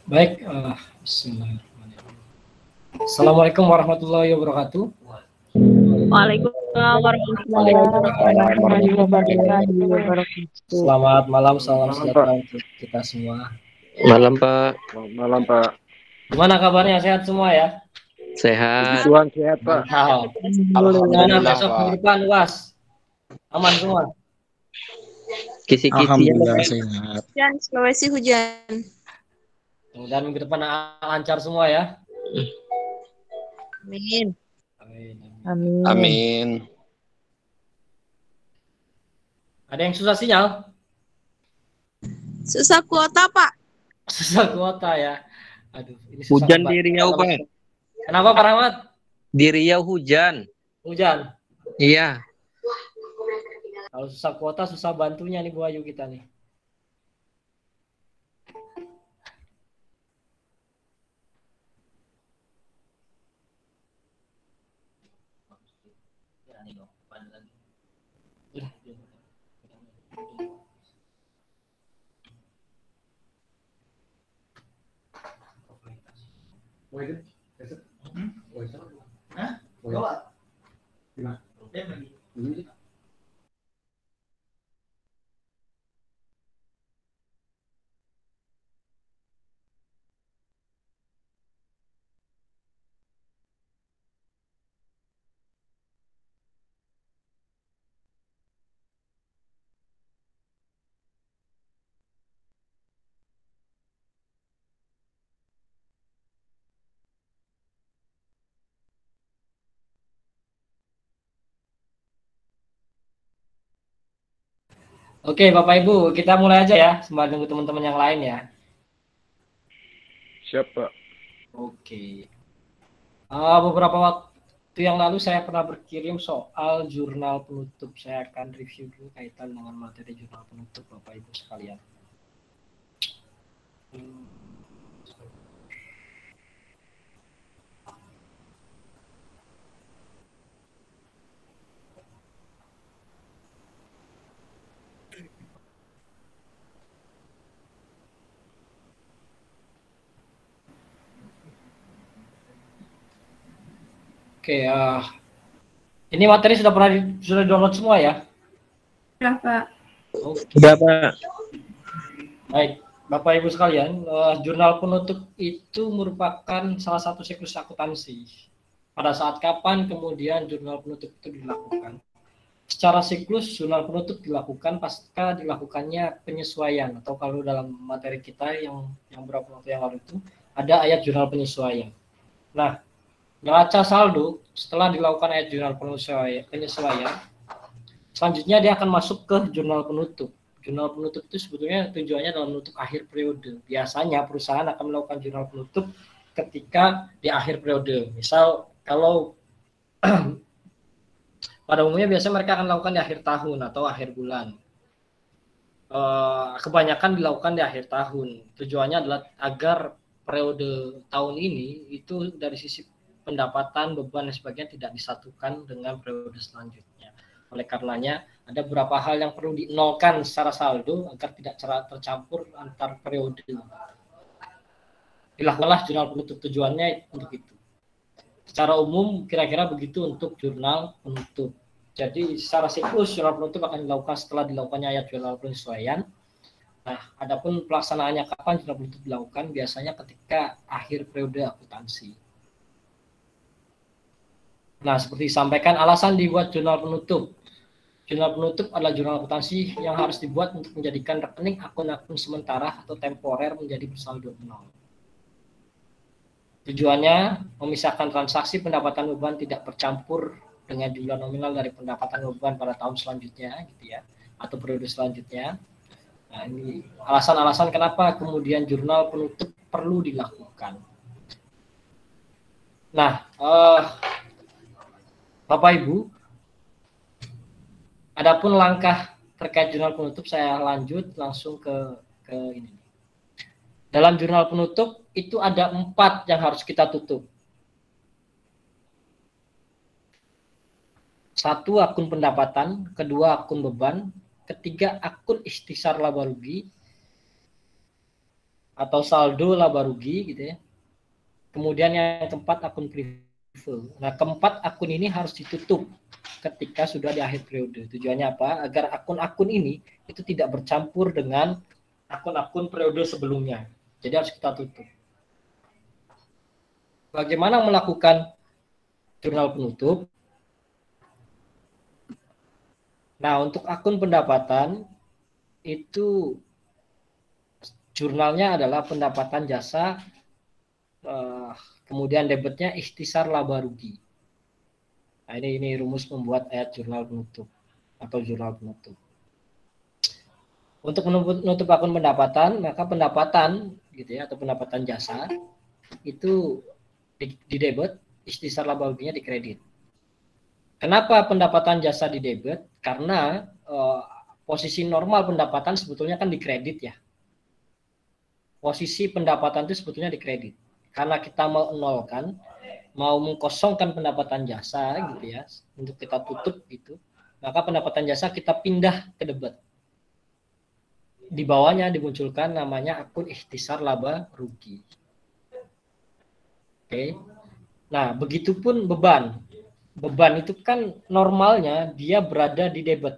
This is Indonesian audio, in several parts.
Baik, bismillahirrahmanirrahim. Assalamualaikum warahmatullahi wabarakatuh. Waalaikumsalam warahmatullahi wabarakatuh. Selamat malam, salam sejahtera untuk kita semua. Malam Pak. Malam Pak. Gimana kabarnya? Sehat semua ya? Sehat. Tuhan sehat Pak. Gimana besok di depan UAS? Aman semua? Kisi-kisi. Alhamdulillah sehat. Hujan, Sulawesi hujan. Mudah-mudahan minggu depan lancar semua ya. Amin. Amin. Amin. Ada yang susah sinyal? Susah kuota, Pak. Susah kuota ya. Aduh, ini susah Hujan banget. di Riau Pak. Kenapa Pak Rahmat? Di Riau hujan. Hujan. Iya. Kalau susah kuota, susah bantunya nih Bu Ayu kita nih. Oke, Bapak Ibu, kita mulai aja ya, sambil nunggu teman-teman yang lain ya. Siap Pak. Oke. Beberapa waktu yang lalu saya pernah berkirim soal jurnal penutup. Saya akan review dulu kaitan dengan materi jurnal penutup, Bapak Ibu sekalian. Oke, ini materi sudah download semua ya? Sudah, Pak. Oke. Sudah Pak. Baik, Bapak Ibu sekalian, jurnal penutup itu merupakan salah satu siklus akuntansi. Pada saat kapan kemudian jurnal penutup itu dilakukan? Secara siklus, jurnal penutup dilakukan pasca dilakukannya penyesuaian, atau kalau dalam materi kita yang beberapa waktu yang lalu itu ada ayat jurnal penyesuaian. Nah, neraca saldo setelah dilakukan ayat jurnal penyesuaian, selanjutnya dia akan masuk ke jurnal penutup. Jurnal penutup itu sebetulnya tujuannya adalah menutup akhir periode. Biasanya perusahaan akan melakukan jurnal penutup ketika di akhir periode. Misal kalau pada umumnya biasanya mereka akan lakukan di akhir tahun atau akhir bulan. Kebanyakan dilakukan di akhir tahun. Tujuannya adalah agar periode tahun ini itu dari sisi pendapatan, beban dan sebagainya tidak disatukan dengan periode selanjutnya. Oleh karenanya ada beberapa hal yang perlu dinolkan secara saldo agar tidak tercampur antar periode. Dilakukanlah jurnal penutup, tujuannya untuk itu. Secara umum kira-kira begitu untuk jurnal penutup. Jadi secara siklus jurnal penutup akan dilakukan setelah dilakukannya ayat jurnal penyesuaian. Nah, adapun pelaksanaannya kapan jurnal penutup dilakukan? Biasanya ketika akhir periode akuntansi. Nah, seperti disampaikan, alasan dibuat jurnal penutup. Jurnal penutup adalah jurnal akuntansi yang harus dibuat untuk menjadikan rekening akun-akun sementara atau temporer menjadi bersaldo nol. Tujuannya memisahkan transaksi pendapatan beban tidak bercampur dengan jumlah nominal dari pendapatan beban pada tahun selanjutnya, gitu ya, atau periode selanjutnya. Nah, ini alasan-alasan kenapa kemudian jurnal penutup perlu dilakukan. Nah, Bapak Ibu, adapun langkah terkait jurnal penutup saya lanjut langsung ke ini. Dalam jurnal penutup itu ada 4 yang harus kita tutup. 1, akun pendapatan, 2, akun beban, 3, akun ikhtisar laba rugi atau saldo laba rugi gitu ya. Kemudian yang keempat, akun privilege. Nah, keempat akun ini harus ditutup ketika sudah di akhir periode. Tujuannya apa? Agar akun-akun ini itu tidak bercampur dengan akun-akun periode sebelumnya. Jadi harus kita tutup. Bagaimana melakukan jurnal penutup? Nah, untuk akun pendapatan itu jurnalnya adalah pendapatan jasa, kemudian debitnya ikhtisar laba rugi. Nah, ini rumus membuat ayat jurnal penutup atau jurnal penutup. Untuk menutup akun pendapatan, maka pendapatan gitu ya atau pendapatan jasa itu di debit, ikhtisar laba ruginya di kredit. Kenapa pendapatan jasa di debit? Karena posisi normal pendapatan sebetulnya kan di kredit ya. Posisi pendapatan itu sebetulnya di kredit. Karena kita mau nolkan, mau mengkosongkan pendapatan jasa gitu ya, untuk kita tutup gitu, maka pendapatan jasa kita pindah ke debit. Di bawahnya dimunculkan namanya akun ikhtisar laba rugi. Oke. Nah, begitupun beban. Beban itu kan normalnya dia berada di debit.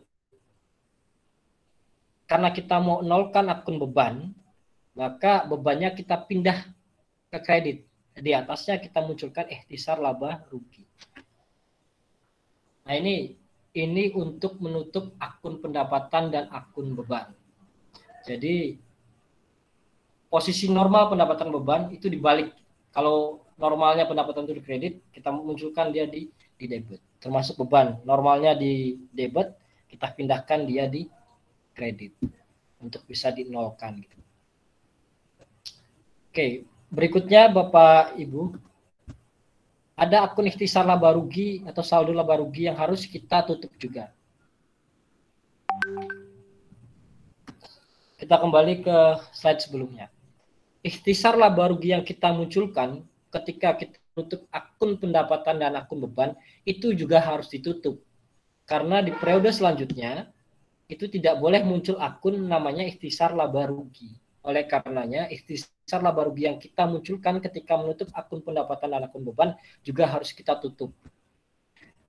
Karena kita mau nolkan akun beban, maka bebannya kita pindah ke kredit. Di atasnya kita munculkan ikhtisar laba rugi. Nah, ini untuk menutup akun pendapatan dan akun beban. Jadi posisi normal pendapatan beban itu dibalik. Kalau normalnya pendapatan itu di kredit, kita munculkan dia di debit. Termasuk beban, normalnya di debit, kita pindahkan dia di kredit untuk bisa dinolkan gitu. Oke, berikutnya Bapak Ibu, ada akun ikhtisar laba rugi atau saldo laba rugi yang harus kita tutup juga. Kita kembali ke slide sebelumnya. Ikhtisar laba rugi yang kita munculkan ketika kita tutup akun pendapatan dan akun beban itu juga harus ditutup. Karena di periode selanjutnya itu tidak boleh muncul akun namanya ikhtisar laba rugi. Oleh karenanya ikhtisar laba rugi yang kita munculkan ketika menutup akun pendapatan dan akun beban juga harus kita tutup.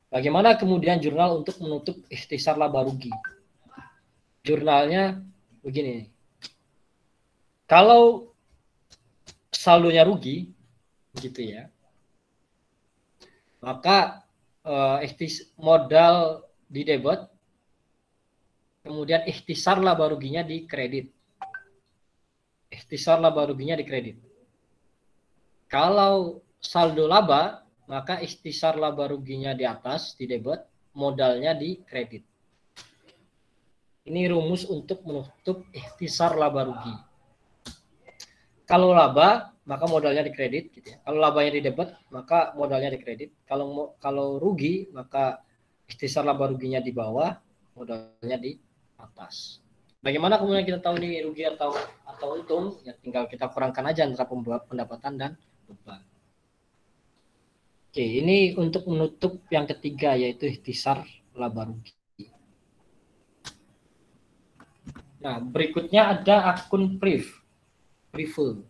Bagaimana kemudian jurnal untuk menutup ikhtisar laba rugi? Jurnalnya begini. Kalau saldonya rugi gitu ya, maka modal di debit, kemudian ikhtisar laba ruginya di kredit. Ikhtisar laba ruginya di kredit. Kalau saldo laba, maka ikhtisar laba ruginya di atas di debit, modalnya di kredit. Ini rumus untuk menutup ikhtisar laba rugi. Kalau laba, maka modalnya di kredit gitu ya. Kalau labanya di debit, maka modalnya di kredit. Kalau rugi, maka ikhtisar laba ruginya di bawah, modalnya di atas. Bagaimana kemudian kita tahu ini rugi atau untung? Ya tinggal kita kurangkan aja antara pendapatan dan beban. Oke, ini untuk menutup yang ketiga yaitu ikhtisar laba rugi. Nah, berikutnya ada akun prive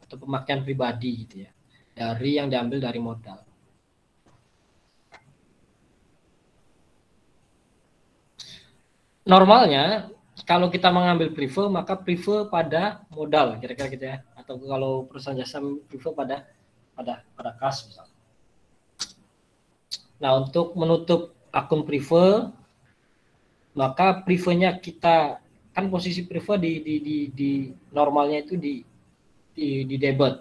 atau pemakaian pribadi gitu ya. Dari yang diambil dari modal. Normalnya kalau kita mengambil prive maka prive pada modal kira-kira gitu ya. Atau kalau perusahaan jasa prive pada kas misalnya. Nah, untuk menutup akun prive, maka privenya kita kan posisi prive di normalnya itu di debit.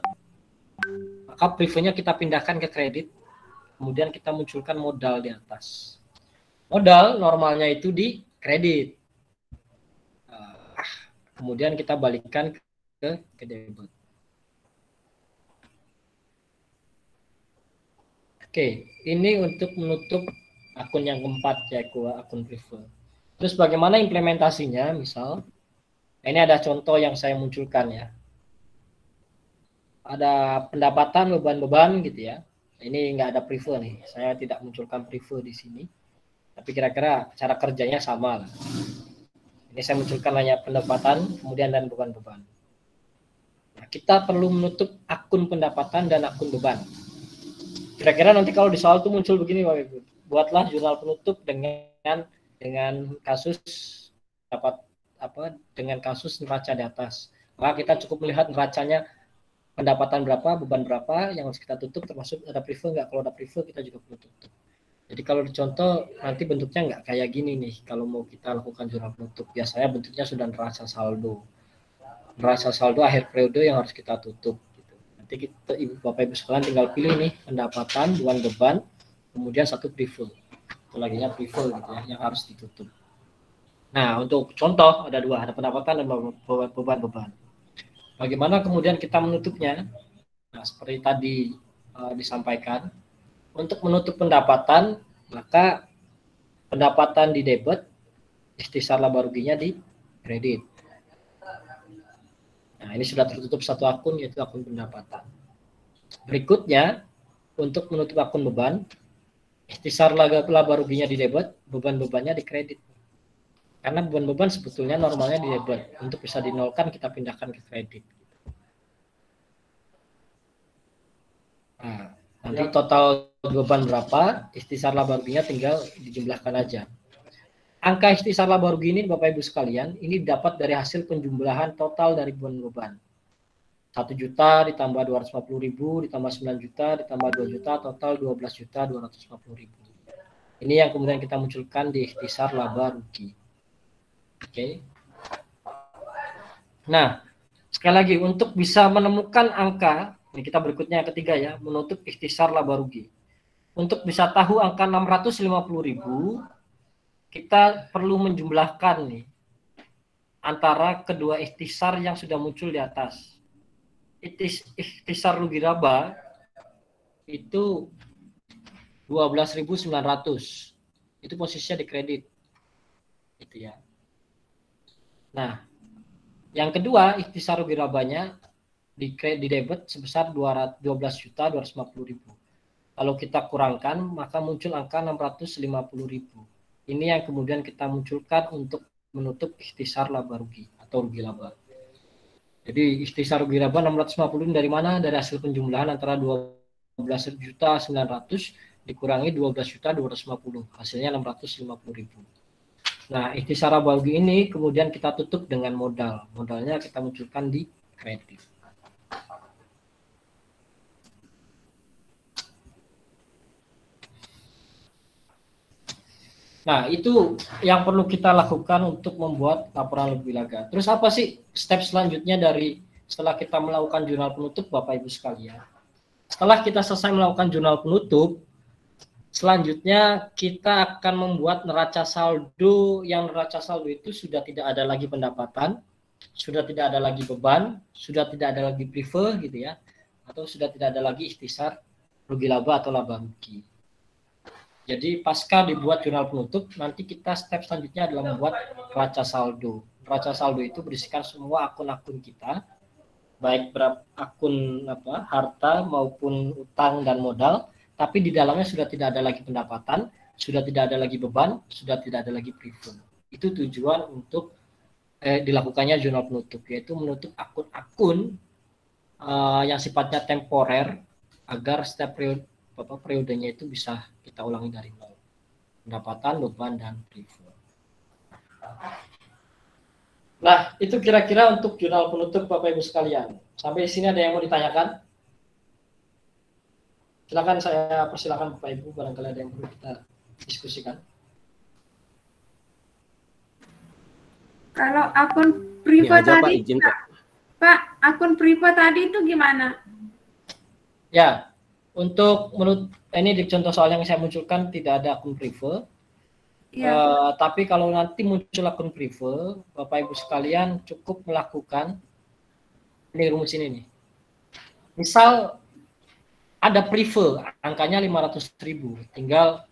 Maka privenya kita pindahkan ke kredit, kemudian kita munculkan modal di atas. Modal normalnya itu di kredit. Kemudian kita balikkan ke debit. Oke, ini untuk menutup akun yang keempat yaitu akun prive. Terus bagaimana implementasinya? Misal, ini ada contoh yang saya munculkan ya. Ada pendapatan beban-beban gitu ya. Ini nggak ada prive nih. Saya tidak munculkan prive di sini. Tapi kira-kira cara kerjanya sama lah. Ini saya munculkan hanya pendapatan, kemudian dan beban-beban. Nah, kita perlu menutup akun pendapatan dan akun beban. Kira-kira nanti kalau di soal itu muncul begini Bapak Ibu. Buatlah jurnal penutup dengan kasus dengan kasus neraca di atas. Maka kita cukup melihat neracanya pendapatan berapa, beban berapa yang harus kita tutup, termasuk ada prive nggak. Kalau ada prive kita juga perlu tutup. Jadi kalau dicontoh nanti bentuknya nggak kayak gini nih. Kalau mau kita lakukan jurnal penutup, biasanya bentuknya sudah neraca saldo. Neraca saldo akhir periode yang harus kita tutup. Nanti kita Bapak Ibu sekalian tinggal pilih nih pendapatan, beban, kemudian satu prive. Itu laginya prive gitu ya, yang harus ditutup. Nah, untuk contoh ada dua, ada pendapatan dan beban. Bagaimana kemudian kita menutupnya? Nah, seperti tadi disampaikan, untuk menutup pendapatan, maka pendapatan di debit, ikhtisar laba ruginya di kredit. Nah, ini sudah tertutup satu akun, yaitu akun pendapatan. Berikutnya, untuk menutup akun beban, ikhtisar laba ruginya di debit, beban-bebannya di kredit. Karena beban-beban sebetulnya normalnya di debit. Untuk bisa dinolkan, kita pindahkan ke kredit. Nah, nanti total beban berapa, ikhtisar laba ruginya tinggal dijumlahkan aja. Angka ikhtisar laba rugi ini Bapak Ibu sekalian, ini dapat dari hasil penjumlahan total dari beban. 1 juta ditambah 250.000 ditambah 9 juta ditambah 2 juta total 12.250.000. Ini yang kemudian kita munculkan di ikhtisar laba rugi. Oke. Nah, sekali lagi untuk bisa menemukan angka, ini kita berikutnya yang ketiga ya, menutup ikhtisar laba rugi. Untuk bisa tahu angka 650.000, kita perlu menjumlahkan nih antara kedua ikhtisar yang sudah muncul di atas. Ikhtisar rugi laba itu 12.900. Itu posisinya di kredit. Itu ya. Nah, yang kedua ikhtisar rugi labanya di debit sebesar 12.250.000. Kalau kita kurangkan maka muncul angka 650.000. Ini yang kemudian kita munculkan untuk menutup ikhtisar laba rugi atau rugi laba. Jadi ikhtisar rugi laba 650 dari mana? Dari hasil penjumlahan antara 12.900 dikurangi 12.250. Hasilnya 650.000. Nah, ikhtisar laba rugi ini kemudian kita tutup dengan modal. Modalnya kita munculkan di kredit. Nah, itu yang perlu kita lakukan untuk membuat laporan lebih lega. Terus apa sih step selanjutnya dari setelah kita melakukan jurnal penutup, Bapak Ibu sekalian? Setelah kita selesai melakukan jurnal penutup, selanjutnya kita akan membuat neraca saldo, yang neraca saldo itu sudah tidak ada lagi pendapatan, sudah tidak ada lagi beban, sudah tidak ada lagi prive gitu ya, atau sudah tidak ada lagi ikhtisar rugi laba atau laba rugi. Jadi pasca dibuat jurnal penutup, nanti kita step selanjutnya adalah membuat neraca saldo. neraca saldo itu berisikan semua akun-akun kita, baik akun harta maupun utang dan modal, tapi di dalamnya sudah tidak ada lagi pendapatan, sudah tidak ada lagi beban, sudah tidak ada lagi preferred. Itu tujuan untuk dilakukannya jurnal penutup, yaitu menutup akun-akun yang sifatnya temporer agar setiap periodenya itu bisa kita ulangi dari nol. Pendapatan, beban, dan preferred. Nah, itu kira-kira untuk jurnal penutup Bapak Ibu sekalian. Sampai di sini ada yang mau ditanyakan? Silakan, saya persilakan Bapak Ibu, barangkali ada yang perlu kita diskusikan. Kalau akun privo tadi, Pak, akun privo tadi itu gimana? Ya, untuk ini di contoh soal yang saya munculkan tidak ada akun privo. Ya. Tapi kalau nanti muncul akun privo, Bapak Ibu sekalian cukup melakukan ini rumus ini nih. Misal ada privo, angkanya 500.000, tinggal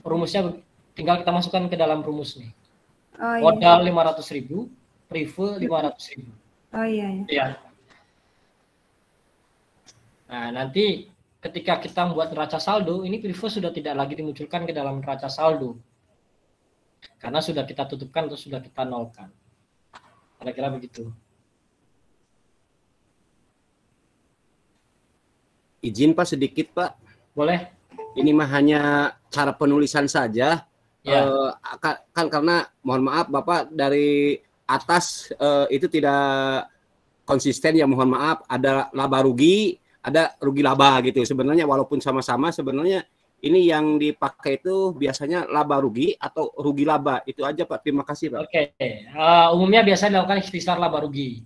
rumusnya tinggal kita masukkan ke dalam rumus nih. Oh, iya. Modal 500.000, privo 500.000. Oh iya. Ya. Nah, nanti ketika kita membuat neraca saldo, ini privo sudah tidak lagi dimunculkan ke dalam neraca saldo. Karena sudah kita tutupkan atau sudah kita nolkan. Kira-kira begitu. Izin Pak sedikit Pak. Boleh. Ini mah hanya cara penulisan saja. Ya. Kan karena mohon maaf Bapak dari atas itu tidak konsisten ya, mohon maaf. Ada laba rugi, ada rugi laba gitu. Sebenarnya walaupun sama-sama sebenarnya ini yang dipakai itu biasanya laba rugi atau rugi laba. Itu aja Pak. Terima kasih Pak. Oke. Umumnya biasanya dilakukan ikhtisar laba rugi.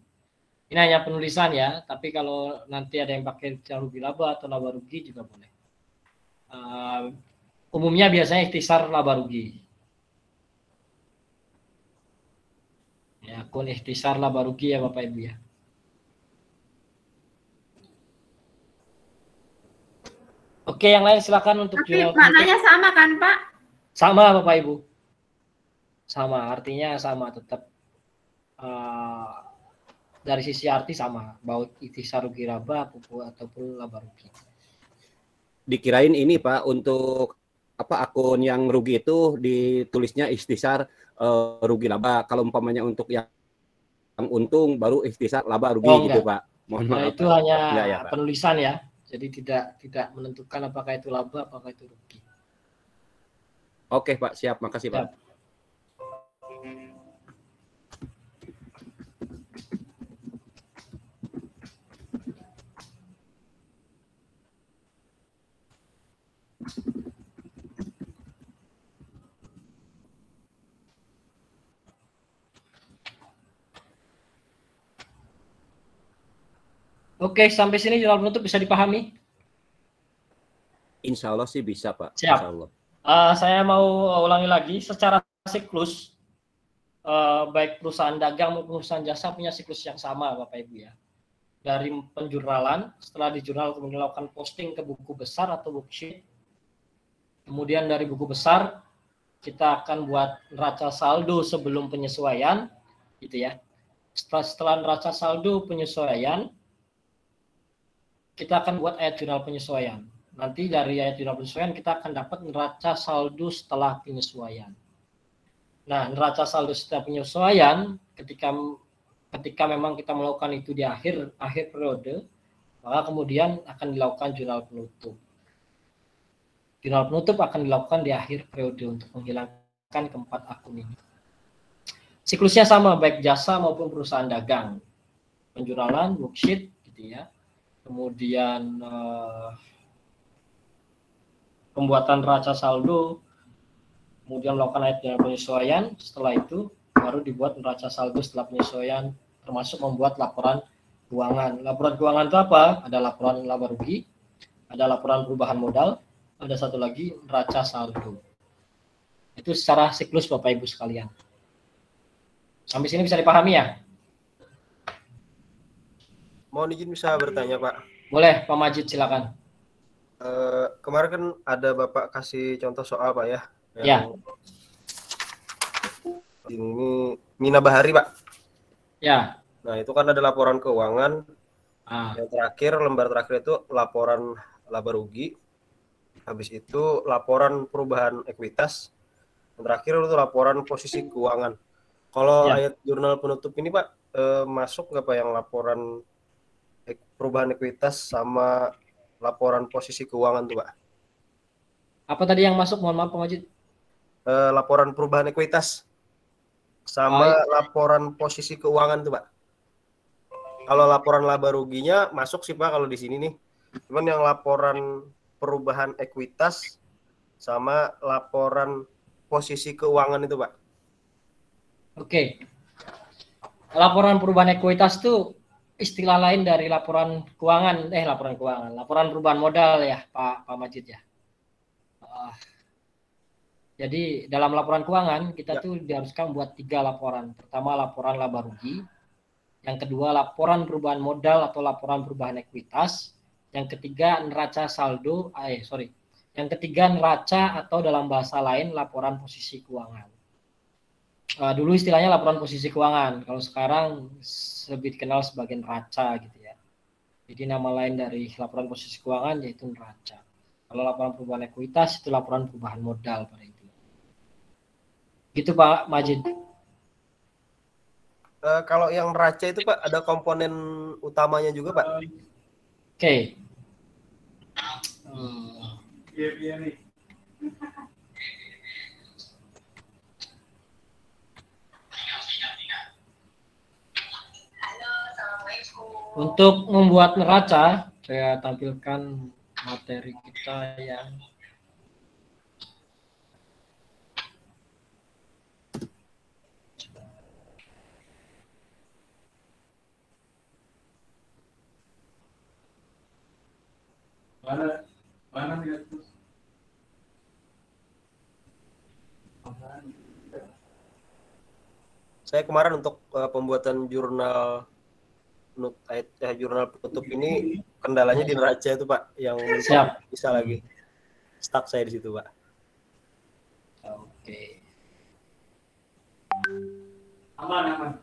Ini hanya penulisan ya, tapi kalau nanti ada yang pakai rugi laba atau laba rugi juga boleh. Umumnya biasanya ikhtisar laba rugi. Ya, akun ikhtisar laba rugi ya Bapak Ibu ya. Oke, yang lain silakan untuk jurnal. Tapi maknanya sama kan Pak? Sama Bapak Ibu. Sama, artinya sama tetap. Dari sisi arti sama, baik ikhtisar rugi laba ataupun laba rugi. Dikirain ini Pak, untuk akun yang rugi itu ditulisnya ikhtisar rugi laba. Kalau umpamanya untuk yang untung baru ikhtisar laba rugi gitu Pak. Mohon maaf. Itu hanya ya, penulisan ya. Jadi tidak menentukan apakah itu laba apakah itu rugi. Oke Pak, siap. Makasih Pak. Siap. Oke, sampai sini jurnal penutup bisa dipahami? Insya Allah sih bisa Pak. Siap. Insya Allah. Saya mau ulangi lagi, secara siklus, baik perusahaan dagang maupun perusahaan jasa punya siklus yang sama Bapak Ibu ya. Dari penjurnalan, setelah dijurnal kemudian melakukan posting ke buku besar atau worksheet. Kemudian dari buku besar, kita akan buat neraca saldo sebelum penyesuaian, gitu ya. Setelah neraca saldo penyesuaian, kita akan buat ayat jurnal penyesuaian. Nanti dari ayat jurnal penyesuaian kita akan dapat neraca saldo setelah penyesuaian. Nah, neraca saldo setelah penyesuaian ketika memang kita melakukan itu di akhir periode, maka kemudian akan dilakukan jurnal penutup. Jurnal penutup akan dilakukan di akhir periode untuk menghilangkan keempat akun ini. Siklusnya sama baik jasa maupun perusahaan dagang. Penjurnalan, worksheet gitu ya. Kemudian pembuatan neraca saldo, kemudian melakukan ayat jurnal penyesuaian, setelah itu baru dibuat neraca saldo setelah penyesuaian, termasuk membuat laporan keuangan. Laporan keuangan itu apa? Ada laporan laba rugi, ada laporan perubahan modal, ada satu lagi neraca saldo. Itu secara siklus Bapak Ibu sekalian. Sampai sini bisa dipahami ya? Mohon izin bisa bertanya Pak. Boleh Pak Majid silakan. Kemarin kan ada Bapak kasih contoh soal Pak ya. Ya. Ini Mina Bahari, Pak. Ya. Nah, itu kan ada laporan keuangan. Yang terakhir, lembar terakhir itu laporan laba rugi. Habis itu laporan perubahan ekuitas. Yang terakhir itu laporan posisi keuangan. Kalau ayat jurnal penutup ini, Pak, masuk nggak Pak yang laporan perubahan ekuitas sama laporan posisi keuangan tuh, Pak? Apa tadi yang masuk? Mohon maaf, Pak Majid. Laporan perubahan ekuitas sama laporan posisi keuangan tuh, Pak. Kalau laporan laba ruginya masuk sih, Pak, kalau di sini nih. Cuman yang laporan perubahan ekuitas sama laporan posisi keuangan itu, Pak. Oke. Laporan perubahan ekuitas itu istilah lain dari laporan keuangan, laporan perubahan modal ya, Pak Majid ya. Jadi dalam laporan keuangan kita tuh diharuskan buat 3 laporan. Pertama laporan laba rugi, yang kedua laporan perubahan modal atau laporan perubahan ekuitas, yang ketiga neraca saldo, yang ketiga neraca atau dalam bahasa lain laporan posisi keuangan. Dulu istilahnya laporan posisi keuangan, kalau sekarang lebih dikenal sebagai neraca gitu ya. Jadi nama lain dari laporan posisi keuangan yaitu neraca. Kalau laporan perubahan ekuitas itu laporan perubahan modal pada itu. Gitu Pak Majid. Kalau yang neraca itu Pak ada komponen utamanya juga Pak. Oke. Iya nih. Untuk membuat neraca, saya tampilkan materi kita yang mana lihat terus. Saya kemarin untuk pembuatan jurnal penutup ini kendalanya di neraca itu Pak, yang bisa lagi stuck saya di situ Pak. Oke. Aman.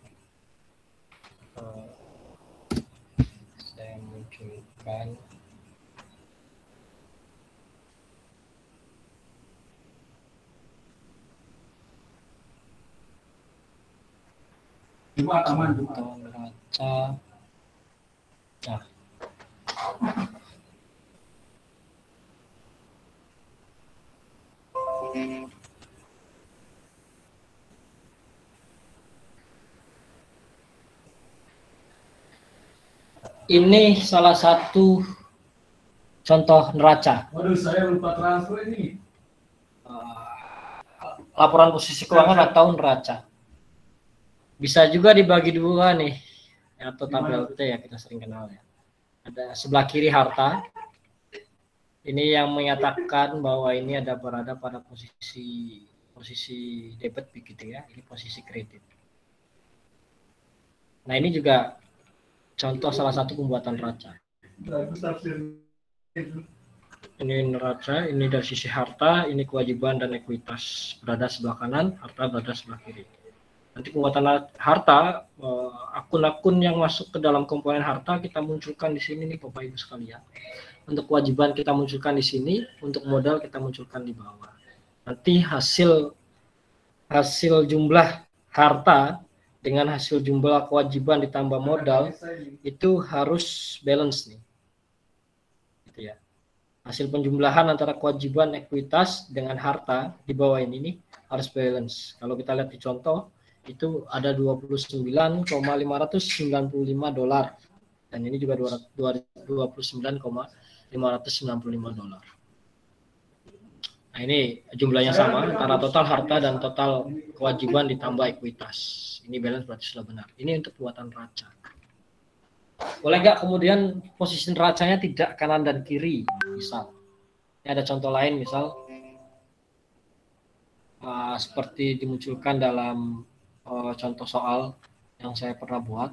Saya munculkan. Aman. Neraca. Nah. Ini salah satu contoh neraca. Waduh, saya lupa transfer ini. Laporan posisi keuangan atau neraca. Bisa juga dibagi dua nih, atau tabel T ya kita sering kenal ya. Ada sebelah kiri harta. Ini yang menyatakan bahwa ini berada pada posisi debit begitu ya. Ini posisi kredit. Nah ini juga contoh salah satu pembuatan neraca. Ini neraca, ini dari sisi harta, ini kewajiban dan ekuitas berada sebelah kanan, harta berada sebelah kiri. Nanti pembuatan harta, akun-akun yang masuk ke dalam komponen harta kita munculkan di sini nih Bapak Ibu sekalian. Untuk kewajiban kita munculkan di sini, untuk modal kita munculkan di bawah. Nanti hasil jumlah harta dengan hasil jumlah kewajiban ditambah modal itu harus balance nih. Gitu ya. Hasil penjumlahan antara kewajiban ekuitas dengan harta di bawah ini nih harus balance. Kalau kita lihat di contoh itu ada 29,595 dolar dan ini juga 29,595 dolar. Nah ini jumlahnya sama antara total harta dan total kewajiban ditambah ekuitas. Ini balance berarti sudah benar. Ini untuk buatan neraca. Boleh nggak kemudian posisi neracanya tidak kanan dan kiri? Misal, ini ada contoh lain misal seperti dimunculkan dalam contoh soal yang saya pernah buat.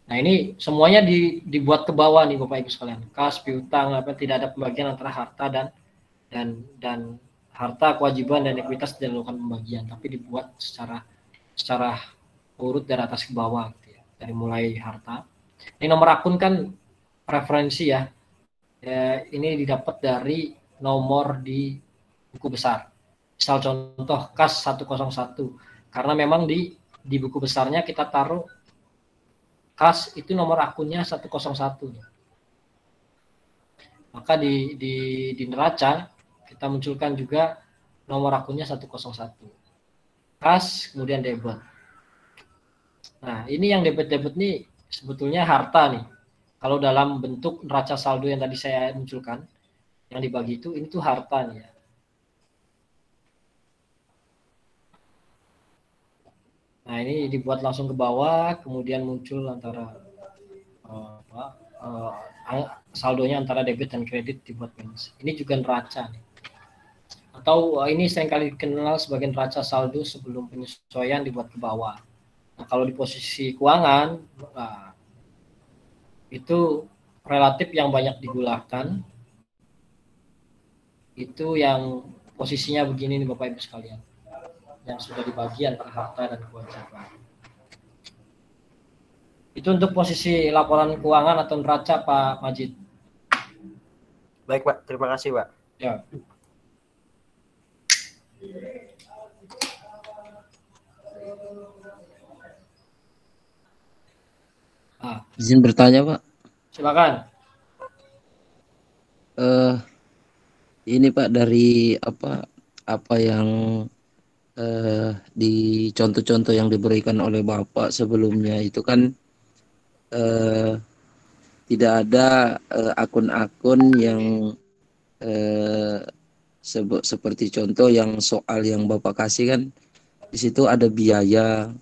Nah ini semuanya dibuat ke bawah nih Bapak Ibu sekalian. Kas, piutang, tidak ada pembagian antara harta dan harta, kewajiban dan ekuitas tidak dilakukan pembagian, tapi dibuat secara secara urut dari atas ke bawah gitu ya, dari mulai harta. Ini nomor akun kan referensi ya, ini didapat dari nomor di buku besar. Misal contoh kas 101, karena memang di buku besarnya kita taruh kas itu nomor akunnya 101. Maka di neraca kita munculkan juga nomor akunnya 101. Kas kemudian debit. Nah, ini yang debit nih sebetulnya harta nih. Kalau dalam bentuk neraca saldo yang tadi saya munculkan, yang dibagi itu, ini tuh harta nih ya. Nah, ini dibuat langsung ke bawah, kemudian muncul antara saldonya antara debit dan kredit dibuat minus. Ini juga neraca nih. Atau ini seringkali dikenal sebagai neraca saldo sebelum penyesuaian dibuat ke bawah. Nah, kalau di posisi keuangan, itu relatif yang banyak digunakan, itu yang posisinya begini nih Bapak Ibu sekalian, yang sudah dibagi antara harta dan kewajiban. Itu untuk posisi laporan keuangan atau neraca Pak Majid. Baik Pak, terima kasih Pak. Ya. Izin bertanya Pak. Silakan. Ini Pak, dari apa yang di contoh-contoh yang diberikan oleh Bapak sebelumnya itu kan tidak ada akun-akun yang seperti contoh yang soal yang Bapak kasih kan, di situ ada biaya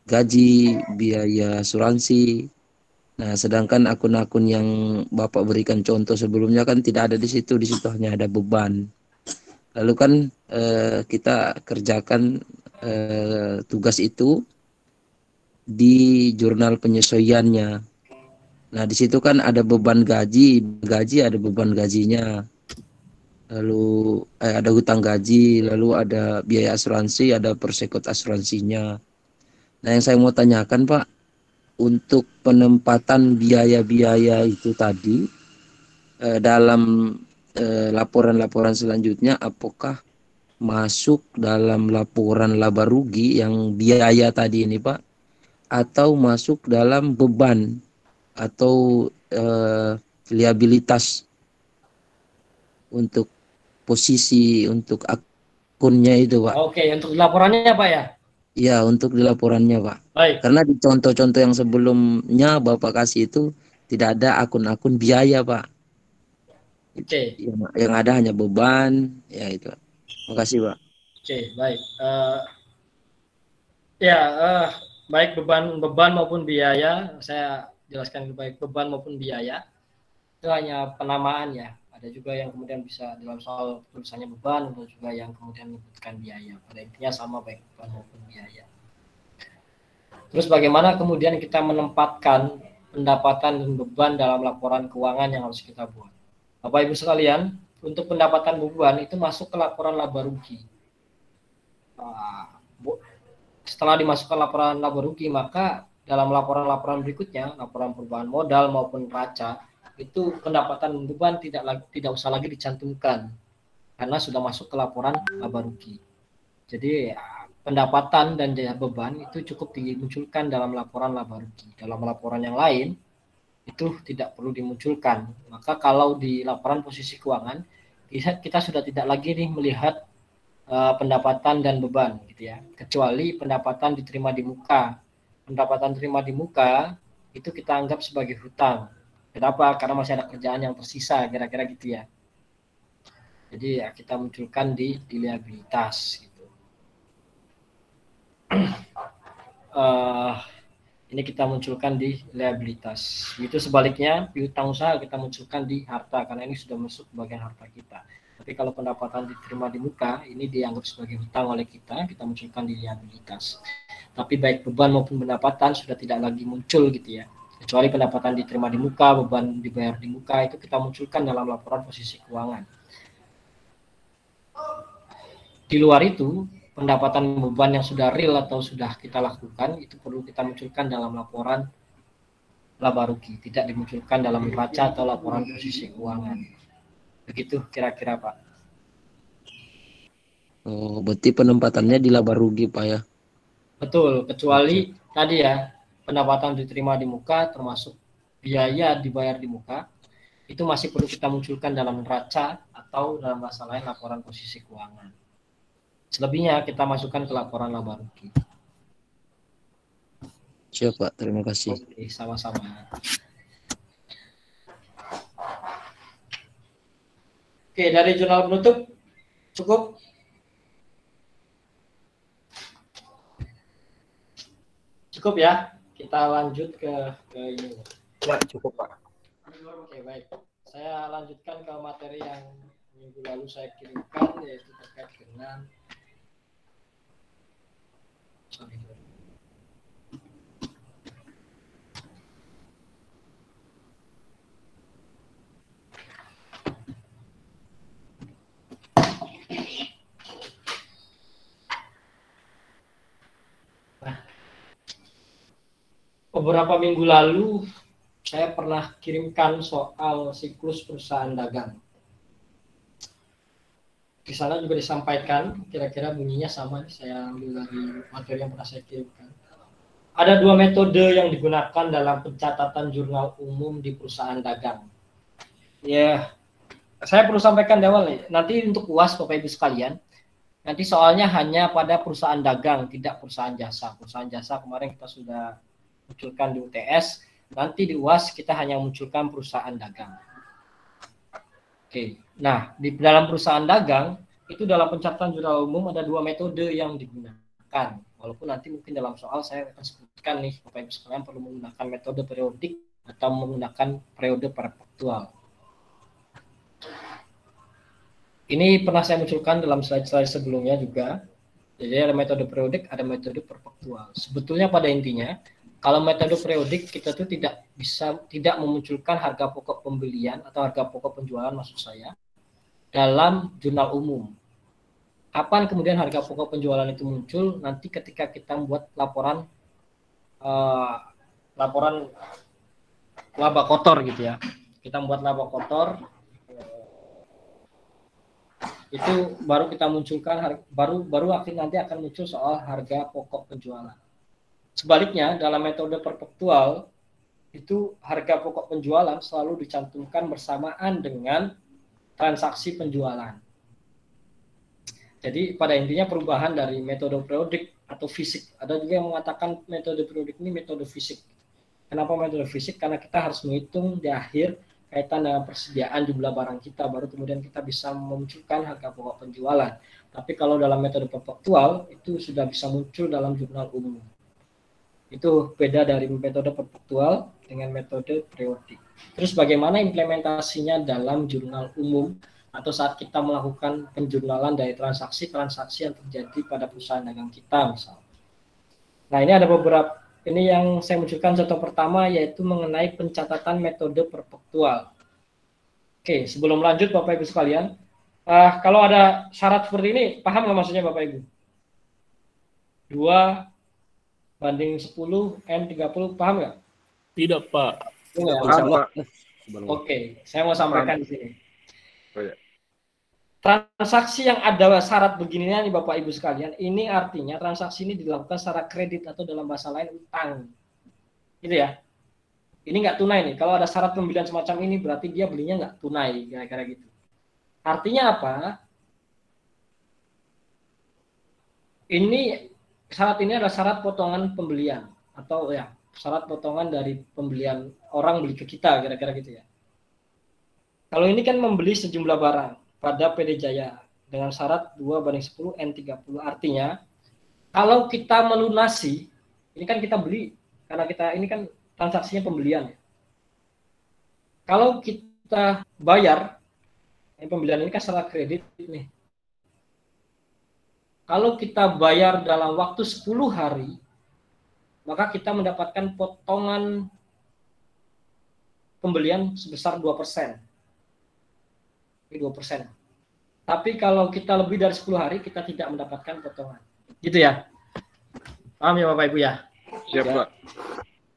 gaji, biaya asuransi. Nah, sedangkan akun-akun yang Bapak berikan contoh sebelumnya kan tidak ada di situ hanya ada beban. Lalu kan kita kerjakan tugas itu di jurnal penyesuaiannya. Nah, di situ kan ada beban gaji ada beban gajinya. Lalu ada hutang gaji, lalu ada biaya asuransi, ada persekut asuransinya. Nah, yang saya mau tanyakan Pak, untuk penempatan biaya-biaya itu tadi dalam laporan-laporan selanjutnya, apakah masuk dalam laporan laba rugi yang biaya tadi ini Pak, atau masuk dalam beban atau liabilitas untuk posisi untuk akunnya itu Pak? Oke, untuk laporannya Pak ya? Ya, untuk di laporannya Pak. Baik. Karena di contoh-contoh yang sebelumnya Bapak kasih itu tidak ada akun-akun biaya Pak. Oke. Yang ada hanya beban, ya itu. Terima kasih Pak. Oke, baik. Baik beban maupun biaya, saya jelaskan baik beban maupun biaya itu hanya penamaan ya. Ada juga yang kemudian bisa dalam soal tulisannya beban, ada juga yang kemudian menyebutkan biaya. Pada intinya sama baik beban maupun biaya. Terus bagaimana kemudian kita menempatkan pendapatan dan beban dalam laporan keuangan yang harus kita buat? Bapak Ibu sekalian, untuk pendapatan beban itu masuk ke laporan laba rugi. Setelah dimasukkan laporan laba rugi, maka dalam laporan-laporan berikutnya, laporan perubahan modal maupun neraca, itu pendapatan beban tidak usah lagi dicantumkan karena sudah masuk ke laporan laba rugi. Jadi pendapatan dan jaya beban itu cukup dimunculkan dalam laporan laba rugi. Dalam laporan yang lain itu tidak perlu dimunculkan. Maka kalau di laporan posisi keuangan kita sudah tidak lagi nih melihat pendapatan dan beban gitu ya, kecuali pendapatan diterima di muka. Pendapatan diterima di muka itu kita anggap sebagai hutang. Kenapa? Karena masih ada kerjaan yang tersisa, kira-kira gitu ya. Jadi ya, kita munculkan di liabilitas gitu. Ini kita munculkan di liabilitas. Itu sebaliknya di hutang usaha kita munculkan di harta karena ini sudah masuk bagian harta kita. Tapi kalau pendapatan diterima di muka, ini dianggap sebagai hutang oleh kita munculkan di liabilitas. Tapi baik beban maupun pendapatan sudah tidak lagi muncul gitu ya. Kecuali pendapatan diterima di muka, beban dibayar di muka, itu kita munculkan dalam laporan posisi keuangan. Di luar itu, pendapatan beban yang sudah real atau sudah kita lakukan itu perlu kita munculkan dalam laporan laba rugi, tidak dimunculkan dalam neraca atau laporan posisi keuangan. Begitu kira-kira Pak. Oh, berarti penempatannya di laba rugi Pak ya? Betul, kecuali tadi ya pendapatan diterima di muka termasuk biaya dibayar di muka itu masih perlu kita munculkan dalam neraca atau dalam bahasa lain laporan posisi keuangan. Selebihnya kita masukkan ke laporan laba rugi. Siap Pak, terima kasih. Oke, sama-sama. Oke, dari jurnal penutup cukup. Cukup ya. Kita lanjut ke ini. Ya, cukup Pak. Oke, baik. Saya lanjutkan ke materi yang minggu lalu saya kirimkan, yaitu terkait dengan beberapa minggu lalu saya pernah kirimkan soal siklus perusahaan dagang. Di sana juga disampaikan, kira-kira bunyinya sama, saya ambil dari materi yang pernah saya kirimkan. Ada dua metode yang digunakan dalam pencatatan jurnal umum di perusahaan dagang. Ya, saya perlu sampaikan di awal nih, nanti untuk UAS Bapak Ibu sekalian, nanti soalnya hanya pada perusahaan dagang, tidak perusahaan jasa. Perusahaan jasa kemarin kita sudah munculkan di UTS, nanti di UAS kita hanya munculkan perusahaan dagang. Oke, nah di dalam perusahaan dagang itu dalam pencatatan jurnal umum ada dua metode yang digunakan. Walaupun nanti mungkin dalam soal saya akan sebutkan nih, Bapak Ibu sekalian perlu menggunakan metode periodik atau menggunakan periode perpektual. Ini pernah saya munculkan dalam slide-slide sebelumnya juga. Jadi ada metode periodik, ada metode perpektual. Sebetulnya pada intinya kalau metode periodik kita tuh tidak memunculkan harga pokok pembelian atau harga pokok penjualan maksud saya dalam jurnal umum. Kapan kemudian harga pokok penjualan itu muncul? Nanti ketika kita membuat laporan laba kotor gitu ya. Kita membuat laba kotor itu baru kita munculkan baru nanti akan muncul soal harga pokok penjualan. Sebaliknya, dalam metode perpektual, itu harga pokok penjualan selalu dicantumkan bersamaan dengan transaksi penjualan. Jadi, pada intinya perubahan dari metode periodik atau fisik. Ada juga yang mengatakan metode periodik ini metode fisik. Kenapa metode fisik? Karena kita harus menghitung di akhir kaitan dengan persediaan jumlah barang kita, baru kemudian kita bisa memunculkan harga pokok penjualan. Tapi kalau dalam metode perpektual, itu sudah bisa muncul dalam jurnal umum. Itu beda dari metode perpektual dengan metode periodik. Terus bagaimana implementasinya dalam jurnal umum atau saat kita melakukan penjurnalan dari transaksi-transaksi yang terjadi pada perusahaan dagang kita misalnya. Nah, ini ada beberapa, ini yang saya munculkan contoh pertama yaitu mengenai pencatatan metode perpektual. Oke, sebelum lanjut Bapak Ibu sekalian, kalau ada syarat seperti ini, paham nggak maksudnya Bapak Ibu? 2:10 N30, paham nggak? Tidak, Pak. Paham, Pak. Oke, saya mau sampaikan di sini. Oh, ya. Transaksi yang ada syarat begininya nih Bapak Ibu sekalian, ini artinya transaksi ini dilakukan secara kredit atau dalam bahasa lain utang. Gitu ya. Ini nggak tunai nih. Kalau ada syarat pembelian semacam ini berarti dia belinya nggak tunai, kira-kira gitu. Artinya apa? Syarat ini adalah syarat potongan pembelian atau ya syarat potongan dari pembelian orang beli ke kita, kira-kira gitu ya. Kalau ini kan membeli sejumlah barang pada PD Jaya dengan syarat 2:10 N30, artinya kalau kita melunasi, ini kan kita beli karena kita ini kan transaksinya pembelian ya. Kalau kita bayar, pembelian ini kan secara kredit nih. Kalau kita bayar dalam waktu 10 hari, maka kita mendapatkan potongan pembelian sebesar 2%. Ini 2%. Tapi kalau kita lebih dari 10 hari, kita tidak mendapatkan potongan. Gitu ya. Paham ya Bapak Ibu ya? Siap, Pak.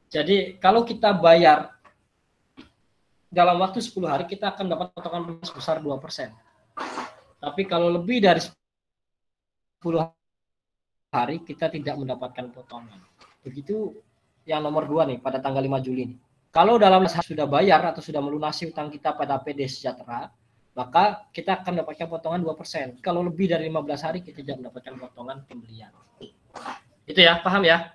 Jadi kalau kita bayar dalam waktu 10 hari, kita akan dapat potongan sebesar 2%. Tapi kalau lebih dari 10 hari, kita tidak mendapatkan potongan. Begitu yang nomor 2 nih, pada tanggal 5 Juli nih. Kalau dalam sudah bayar atau sudah melunasi utang kita pada PD Sejahtera, maka kita akan mendapatkan potongan 2%. Kalau lebih dari 15 hari, kita tidak mendapatkan potongan pembelian. Itu ya, paham ya?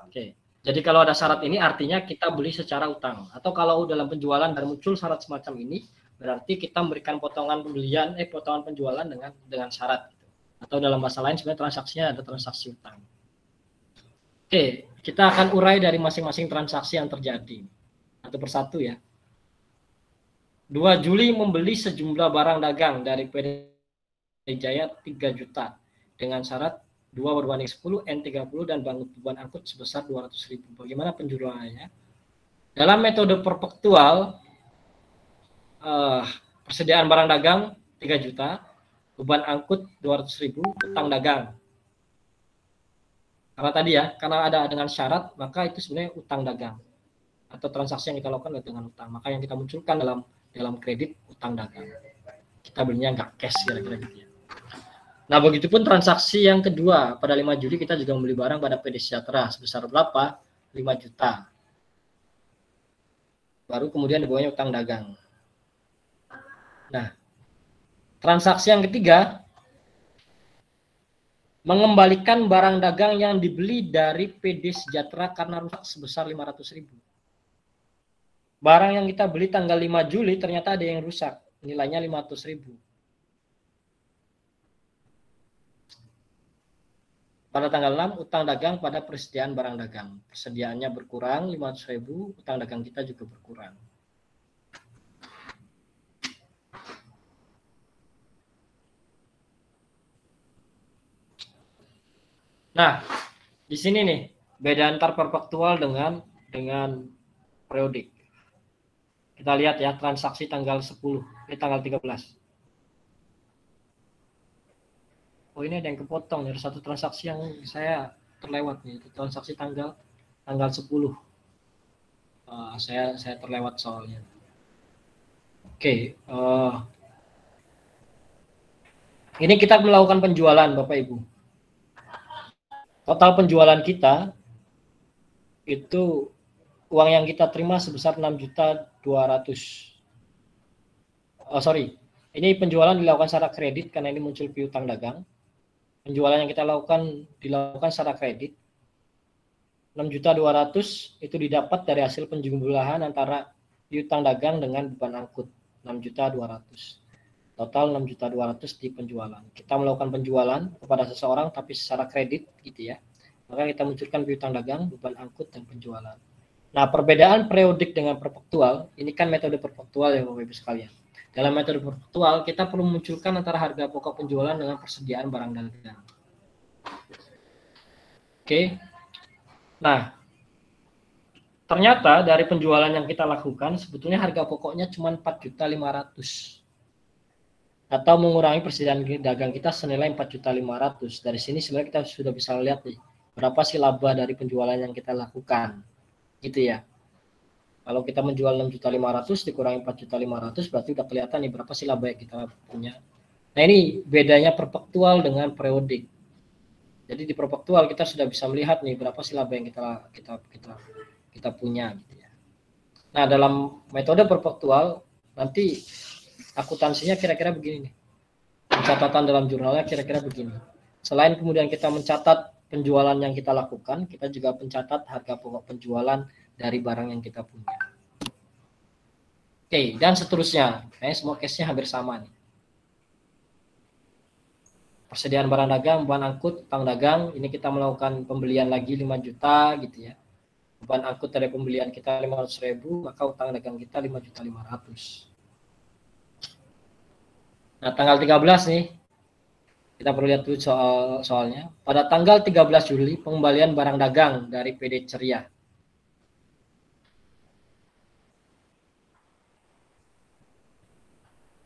Oke. Jadi kalau ada syarat ini artinya kita beli secara utang. Atau kalau dalam penjualan dan muncul syarat semacam ini, berarti kita memberikan potongan pembelian, potongan penjualan dengan syarat. Atau dalam bahasa lain sebenarnya transaksinya ada transaksi utang. Oke, kita akan urai dari masing-masing transaksi yang terjadi. Satu persatu ya. 2 Juli membeli sejumlah barang dagang dari PD Jaya 3 juta dengan syarat 2 berbanding 10, N30 dan beban angkut sebesar 200.000. Bagaimana penjualannya? Dalam metode perpektual, persediaan barang dagang 3 juta, beban angkut 200.000, utang dagang. Karena tadi ya, karena ada dengan syarat, maka itu sebenarnya utang dagang. Atau transaksi yang kita lakukan dengan utang. Maka yang kita munculkan dalam kredit utang dagang. Kita belinya nggak cash kira-kira gitu ya. Nah, begitupun transaksi yang kedua, pada 5 Juli kita juga membeli barang pada PD Sejahtera sebesar berapa? 5 juta. Baru kemudian dibawanya utang dagang. Nah, transaksi yang ketiga, mengembalikan barang dagang yang dibeli dari PD Sejahtera karena rusak sebesar 500.000. Barang yang kita beli tanggal 5 Juli ternyata ada yang rusak, nilainya 500.000. Pada tanggal 6, utang dagang pada persediaan barang dagang. Persediaannya berkurang 500.000, utang dagang kita juga berkurang. Nah, di sini nih beda antar perpektual dengan periodik. Kita lihat ya transaksi tanggal 10, ini tanggal 13. Oh, ini ada yang kepotong dari satu transaksi yang saya terlewat nih, itu transaksi tanggal 10. Saya terlewat soalnya. Oke, ini kita melakukan penjualan Bapak Ibu. Total penjualan kita itu uang yang kita terima sebesar 6.200.000. Ini penjualan dilakukan secara kredit karena ini muncul piutang dagang. Penjualan yang kita dilakukan secara kredit. 6.200.000 itu didapat dari hasil penjumlahan antara piutang dagang dengan beban angkut 6.200.000. Total 6.200.000 di penjualan. Kita melakukan penjualan kepada seseorang tapi secara kredit gitu ya. Maka kita munculkan piutang dagang, beban angkut dan penjualan. Nah, perbedaan periodik dengan perpektual, ini kan metode perpektual ya Bapak Ibu sekalian. Dalam metode perpektual, kita perlu memunculkan antara harga pokok penjualan dengan persediaan barang dagang. Oke. Nah, ternyata dari penjualan yang kita lakukan, sebetulnya harga pokoknya cuma 4.500.000. Atau mengurangi persediaan dagang kita senilai 4.500.000. Dari sini sebenarnya kita sudah bisa lihat nih, berapa sih laba dari penjualan yang kita lakukan. Gitu ya. Kalau kita menjual 6.500.000 dikurangi 4.500.000 berarti udah kelihatan nih berapa sih laba yang kita punya. Nah, ini bedanya perpektual dengan periodik. Jadi di perpektual kita sudah bisa melihat nih berapa sih laba yang kita punya gitu ya. Nah, dalam metode perpektual nanti akuntansinya kira-kira begini nih. Pencatatan dalam jurnalnya kira-kira begini. Selain kemudian kita mencatat penjualan yang kita lakukan, kita juga mencatat harga pokok penjualan dari barang yang kita punya. Oke, dan seterusnya. Nah, semua case-nya hampir sama nih. Persediaan barang dagang, beban angkut, utang dagang, ini kita melakukan pembelian lagi 5 juta gitu ya. Beban angkut dari pembelian kita 500.000, maka utang dagang kita 5.500.000. Nah, tanggal 13 nih, kita perlu lihat dulu soalnya. Pada tanggal 13 Juli, pengembalian barang dagang dari PD Ceria.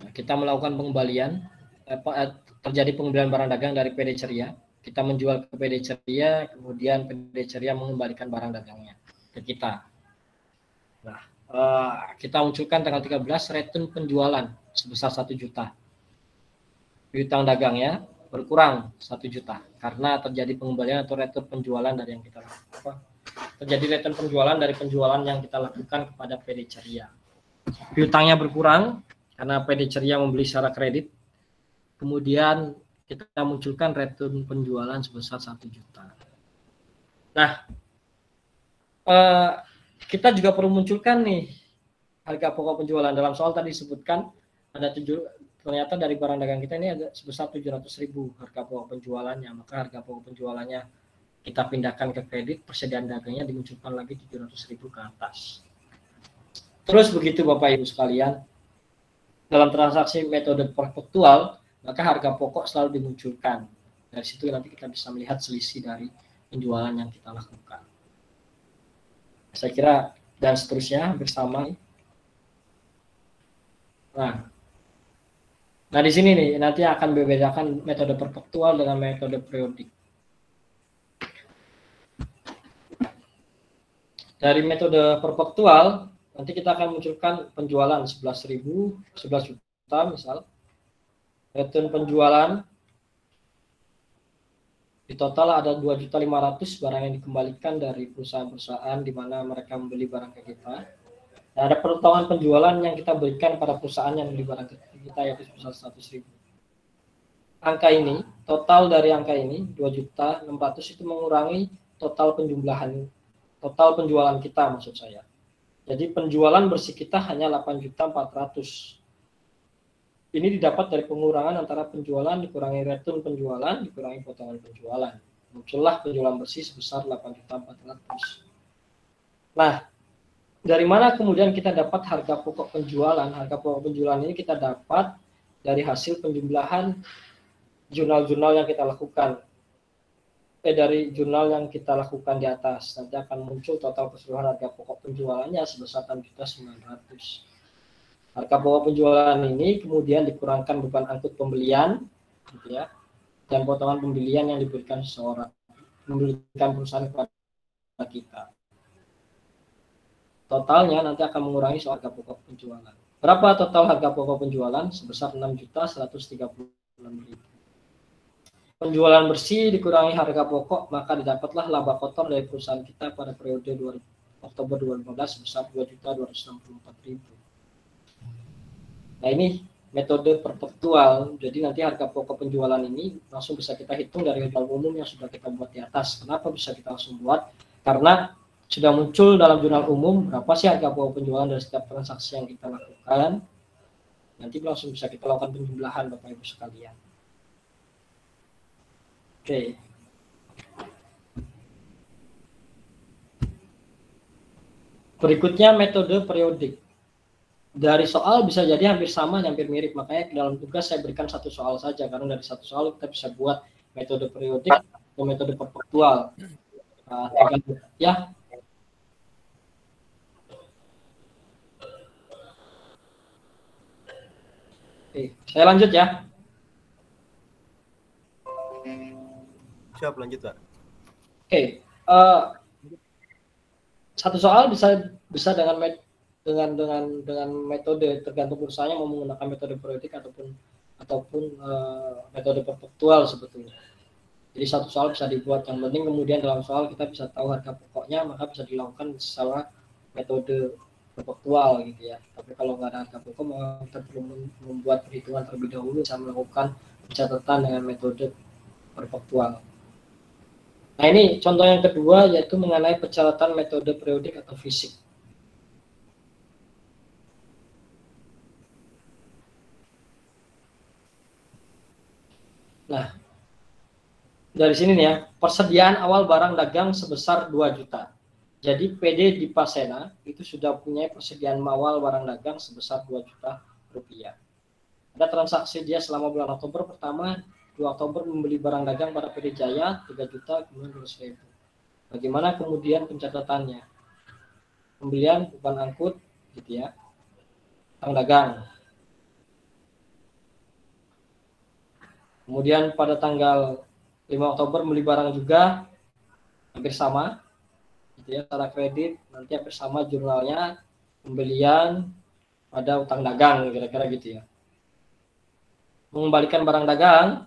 Nah, kita melakukan pengembalian, terjadi pengembalian barang dagang dari PD Ceria. kita menjual ke PD Ceria, kemudian PD Ceria mengembalikan barang dagangnya ke kita. Nah, kita munculkan tanggal 13 return penjualan sebesar 1 juta. Piutang dagangnya berkurang 1 juta karena terjadi pengembalian atau return penjualan dari yang kita lakukan. Terjadi return penjualan dari penjualan yang kita lakukan kepada PD Ceria. Piutangnya berkurang karena PD Ceria membeli secara kredit. Kemudian kita munculkan return penjualan sebesar 1 juta. Nah, kita juga perlu munculkan nih harga pokok penjualan. Dalam soal tadi disebutkan ada ternyata dari barang dagang kita ini ada sebesar 700.000 harga pokok penjualannya. Maka harga pokok penjualannya kita pindahkan ke kredit, persediaan dagangnya dimunculkan lagi 700.000 ke atas. Terus begitu Bapak Ibu sekalian, dalam transaksi metode perpetual, maka harga pokok selalu dimunculkan. Dari situ nanti kita bisa melihat selisih dari penjualan yang kita lakukan. Saya kira dan seterusnya bersama. Nah di sini nih nanti akan membedakan metode perpetual dengan metode periodik. Dari metode perpetual nanti kita akan munculkan penjualan 11 juta misal. Return penjualan di total ada 2.500.000 barang yang dikembalikan dari perusahaan-perusahaan di mana mereka membeli barang ke kita. Dan ada potongan penjualan yang kita berikan pada perusahaan yang membeli barang ke kita yaitu sebesar 100.000. Angka ini, total dari angka ini 2.600.000 itu mengurangi total penjualan kita maksud saya. Jadi penjualan bersih kita hanya 8.400.000. Ini didapat dari pengurangan antara penjualan dikurangi return penjualan dikurangi potongan penjualan. Muncullah penjualan bersih sebesar 8.400.000. Nah, dari mana kemudian kita dapat harga pokok penjualan? Harga pokok penjualan ini kita dapat dari hasil penjumlahan jurnal-jurnal yang kita lakukan. Dari jurnal yang kita lakukan di atas. Nanti akan muncul total keseluruhan harga pokok penjualannya sebesar 6.900.000. Harga pokok penjualan ini kemudian dikurangkan beban angkut pembelian, gitu ya, dan potongan pembelian yang diberikan perusahaan kepada kita. Totalnya nanti akan mengurangi soal harga pokok penjualan. Berapa total harga pokok penjualan? Sebesar 6.136.000. Penjualan bersih dikurangi harga pokok, maka didapatlah laba kotor dari perusahaan kita pada periode Oktober 2015 sebesar 2.264.000. Nah ini metode perpetual, jadi nanti harga pokok penjualan ini langsung bisa kita hitung dari jurnal umum yang sudah kita buat di atas. Kenapa bisa kita langsung buat? Karena sudah muncul dalam jurnal umum berapa sih harga pokok penjualan dari setiap transaksi yang kita lakukan. Nanti langsung bisa kita lakukan penjumlahan Bapak Ibu sekalian. Oke. Berikutnya metode periodik. Dari soal bisa jadi hampir sama, hampir mirip. Makanya dalam tugas saya berikan satu soal saja, karena dari satu soal kita bisa buat metode periodik atau metode perpetual. Ya. Oke, saya lanjut ya. Siap, lanjut Pak. Oke, satu soal bisa dengan metode, tergantung perusahaannya mau menggunakan metode periodik ataupun metode perpetual sebetulnya. Jadi satu soal bisa dibuat, yang penting kemudian dalam soal kita bisa tahu harga pokoknya, maka bisa dilakukan secara metode perpetual gitu ya. Tapi kalau nggak ada harga pokok, maka kita perlu membuat perhitungan terlebih dahulu, bisa melakukan pencatatan dengan metode perpetual. Nah ini contoh yang kedua yaitu mengenai pencatatan metode periodik atau fisik. Nah, dari sini nih ya, persediaan awal barang dagang sebesar 2 juta. Jadi PD di Pasena itu sudah punya persediaan awal barang dagang sebesar 2 juta rupiah. Ada transaksi dia selama bulan Oktober pertama, 2 Oktober membeli barang dagang pada PD Jaya 3 juta, kemudian 200.000. Bagaimana kemudian pencatatannya? Pembelian beban angkut gitu ya. Barang dagang. Kemudian pada tanggal 5 Oktober beli barang juga hampir sama, gitu ya, secara kredit nanti hampir sama jurnalnya pembelian pada utang dagang kira-kira gitu ya. Mengembalikan barang dagang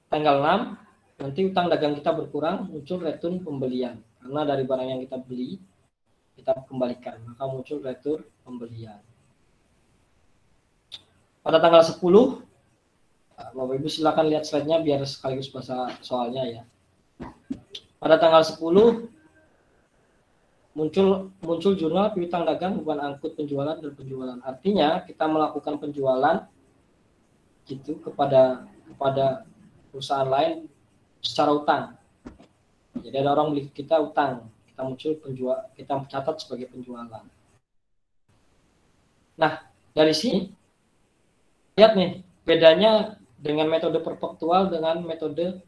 tanggal 6 nanti utang dagang kita berkurang, muncul return pembelian karena dari barang yang kita beli kita kembalikan, maka muncul return pembelian. Pada tanggal 10 Bapak Ibu silakan lihat slide-nya biar sekaligus bahasa soalnya ya. Pada tanggal 10 muncul jurnal piutang dagang beban angkut penjualan dan penjualan. Artinya kita melakukan penjualan gitu kepada perusahaan lain secara utang. Jadi ada orang beli kita utang, kita catat sebagai penjualan. Nah, dari sini lihat nih bedanya dengan metode perpektual dengan metode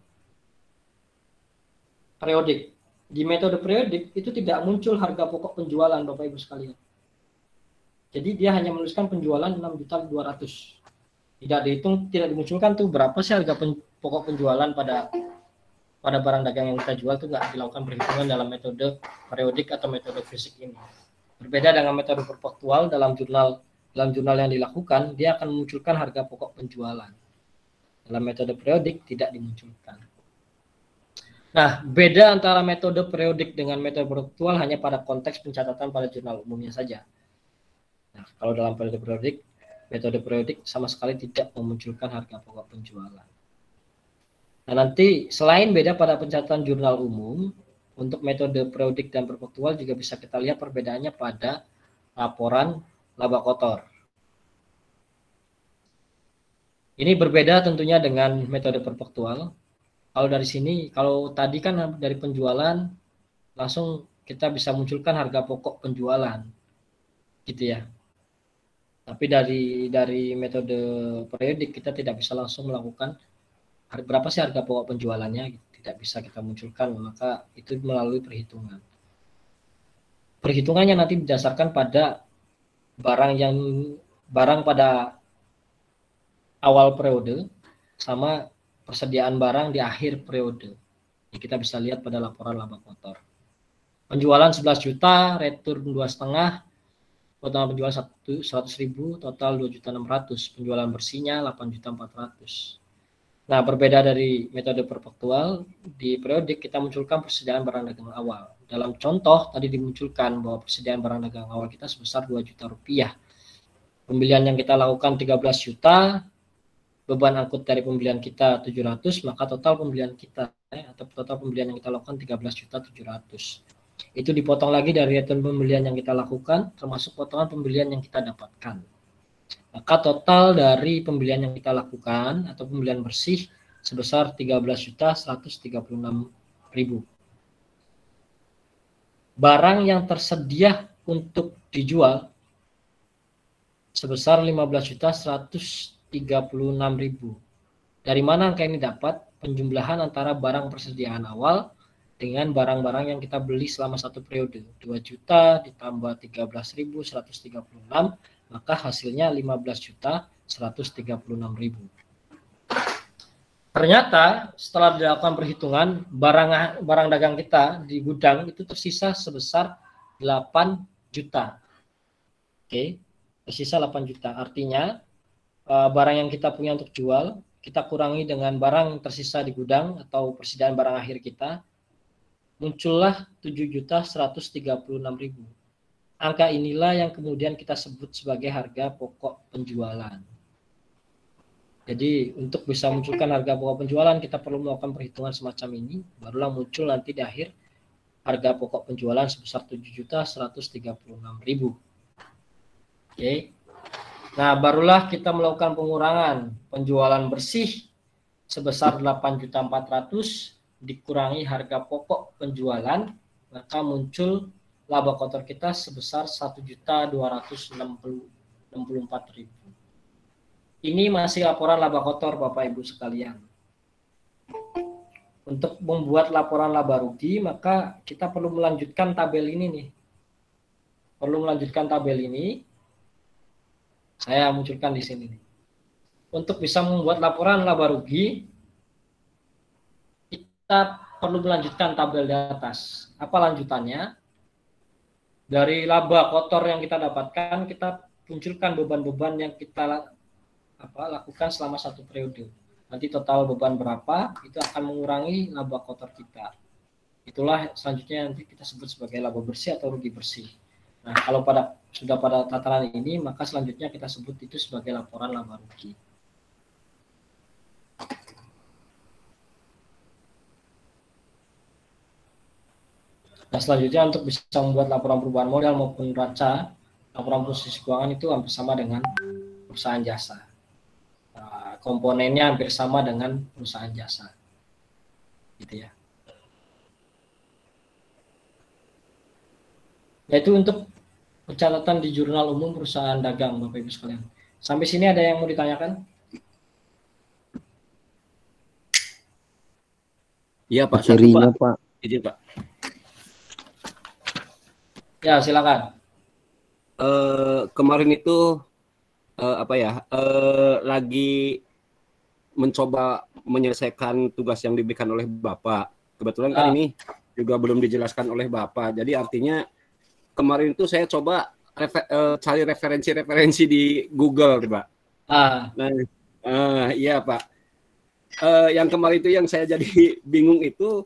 periodik. Di metode periodik itu tidak muncul harga pokok penjualan Bapak Ibu sekalian. Jadi dia hanya menuliskan penjualan 6.200.000. Tidak dihitung, tidak dimunculkan tuh berapa sih harga pokok penjualan pada barang dagang yang kita jual, tuh nggak dilakukan perhitungan dalam metode periodik atau metode fisik ini. Berbeda dengan metode perpektual, dalam jurnal yang dilakukan dia akan memunculkan harga pokok penjualan. Dalam metode periodik tidak dimunculkan. Nah, beda antara metode periodik dengan metode perpektual hanya pada konteks pencatatan pada jurnal umumnya saja. Nah, kalau dalam metode periodik sama sekali tidak memunculkan harga pokok penjualan. Nah, nanti selain beda pada pencatatan jurnal umum, untuk metode periodik dan perpektual juga bisa kita lihat perbedaannya pada laporan laba kotor. Ini berbeda tentunya dengan metode perpektual. Kalau dari sini, kalau tadi kan dari penjualan langsung kita bisa munculkan harga pokok penjualan, gitu ya. Tapi dari metode periodik kita tidak bisa langsung melakukan berapa sih harga pokok penjualannya, tidak bisa kita munculkan, maka itu melalui perhitungan. Perhitungannya nanti didasarkan pada barang pada awal periode sama persediaan barang di akhir periode. Jadi kita bisa lihat pada laporan laba kotor. Penjualan 11 juta, return 2,5, total penjualan 100.000, total 2.600.000, penjualan bersihnya 8.400.000. Nah, berbeda dari metode perpektual, di periodik kita munculkan persediaan barang dagang awal. Dalam contoh tadi dimunculkan bahwa persediaan barang dagang awal kita sebesar 2 juta rupiah. Pembelian yang kita lakukan 13 juta, beban angkut dari pembelian kita 700, maka total pembelian kita atau total pembelian yang kita lakukan 13.700.000. Itu dipotong lagi dari return pembelian yang kita lakukan, termasuk potongan pembelian yang kita dapatkan. Maka total dari pembelian yang kita lakukan atau pembelian bersih sebesar 13.136.000. Barang yang tersedia untuk dijual sebesar 15.136.000. Dari mana angka ini dapat? Penjumlahan antara barang persediaan awal dengan barang-barang yang kita beli selama satu periode. 2 juta ditambah 13.136, maka hasilnya 15.136.000. Ternyata setelah dilakukan perhitungan, barang dagang kita di gudang itu tersisa sebesar 8 juta. Oke, tersisa 8 juta. Artinya barang yang kita punya untuk jual, kita kurangi dengan barang tersisa di gudang atau persediaan barang akhir kita, muncullah 7.136.000. Angka inilah yang kemudian kita sebut sebagai harga pokok penjualan. Jadi untuk bisa munculkan harga pokok penjualan, kita perlu melakukan perhitungan semacam ini, barulah muncul nanti di akhir harga pokok penjualan sebesar 7.136.000. Oke. Nah, barulah kita melakukan pengurangan penjualan bersih sebesar 8.400.000 dikurangi harga pokok penjualan, maka muncul laba kotor kita sebesar 1.264.000. Ini masih laporan laba kotor Bapak Ibu sekalian. Untuk membuat laporan laba rugi, maka kita perlu melanjutkan tabel ini nih. Perlu melanjutkan tabel ini. Saya munculkan di sini. Untuk bisa membuat laporan laba rugi, kita perlu melanjutkan tabel di atas. Apa lanjutannya? Dari laba kotor yang kita dapatkan, kita munculkan beban-beban yang kita lakukan selama satu periode. Nanti total beban berapa, itu akan mengurangi laba kotor kita. Itulah selanjutnya nanti kita sebut sebagai laba bersih atau rugi bersih. Nah, kalau sudah pada tataran ini, maka selanjutnya kita sebut itu sebagai laporan laba rugi. Nah, selanjutnya untuk bisa membuat laporan perubahan modal maupun neraca, laporan posisi keuangan itu hampir sama dengan perusahaan jasa. Nah, komponennya hampir sama dengan perusahaan jasa. Gitu ya. Yaitu untuk pencatatan di jurnal umum perusahaan dagang, Bapak Ibu sekalian. Sampai sini ada yang mau ditanyakan? Iya Pak, Cirinya Pak. Izin Pak. Ya, silakan. Kemarin itu lagi mencoba menyelesaikan tugas yang diberikan oleh Bapak. Kebetulan kan ini juga belum dijelaskan oleh Bapak. Jadi artinya kemarin itu saya coba cari referensi-referensi di Google, Pak. Nah, iya Pak. Yang kemarin itu yang saya jadi bingung itu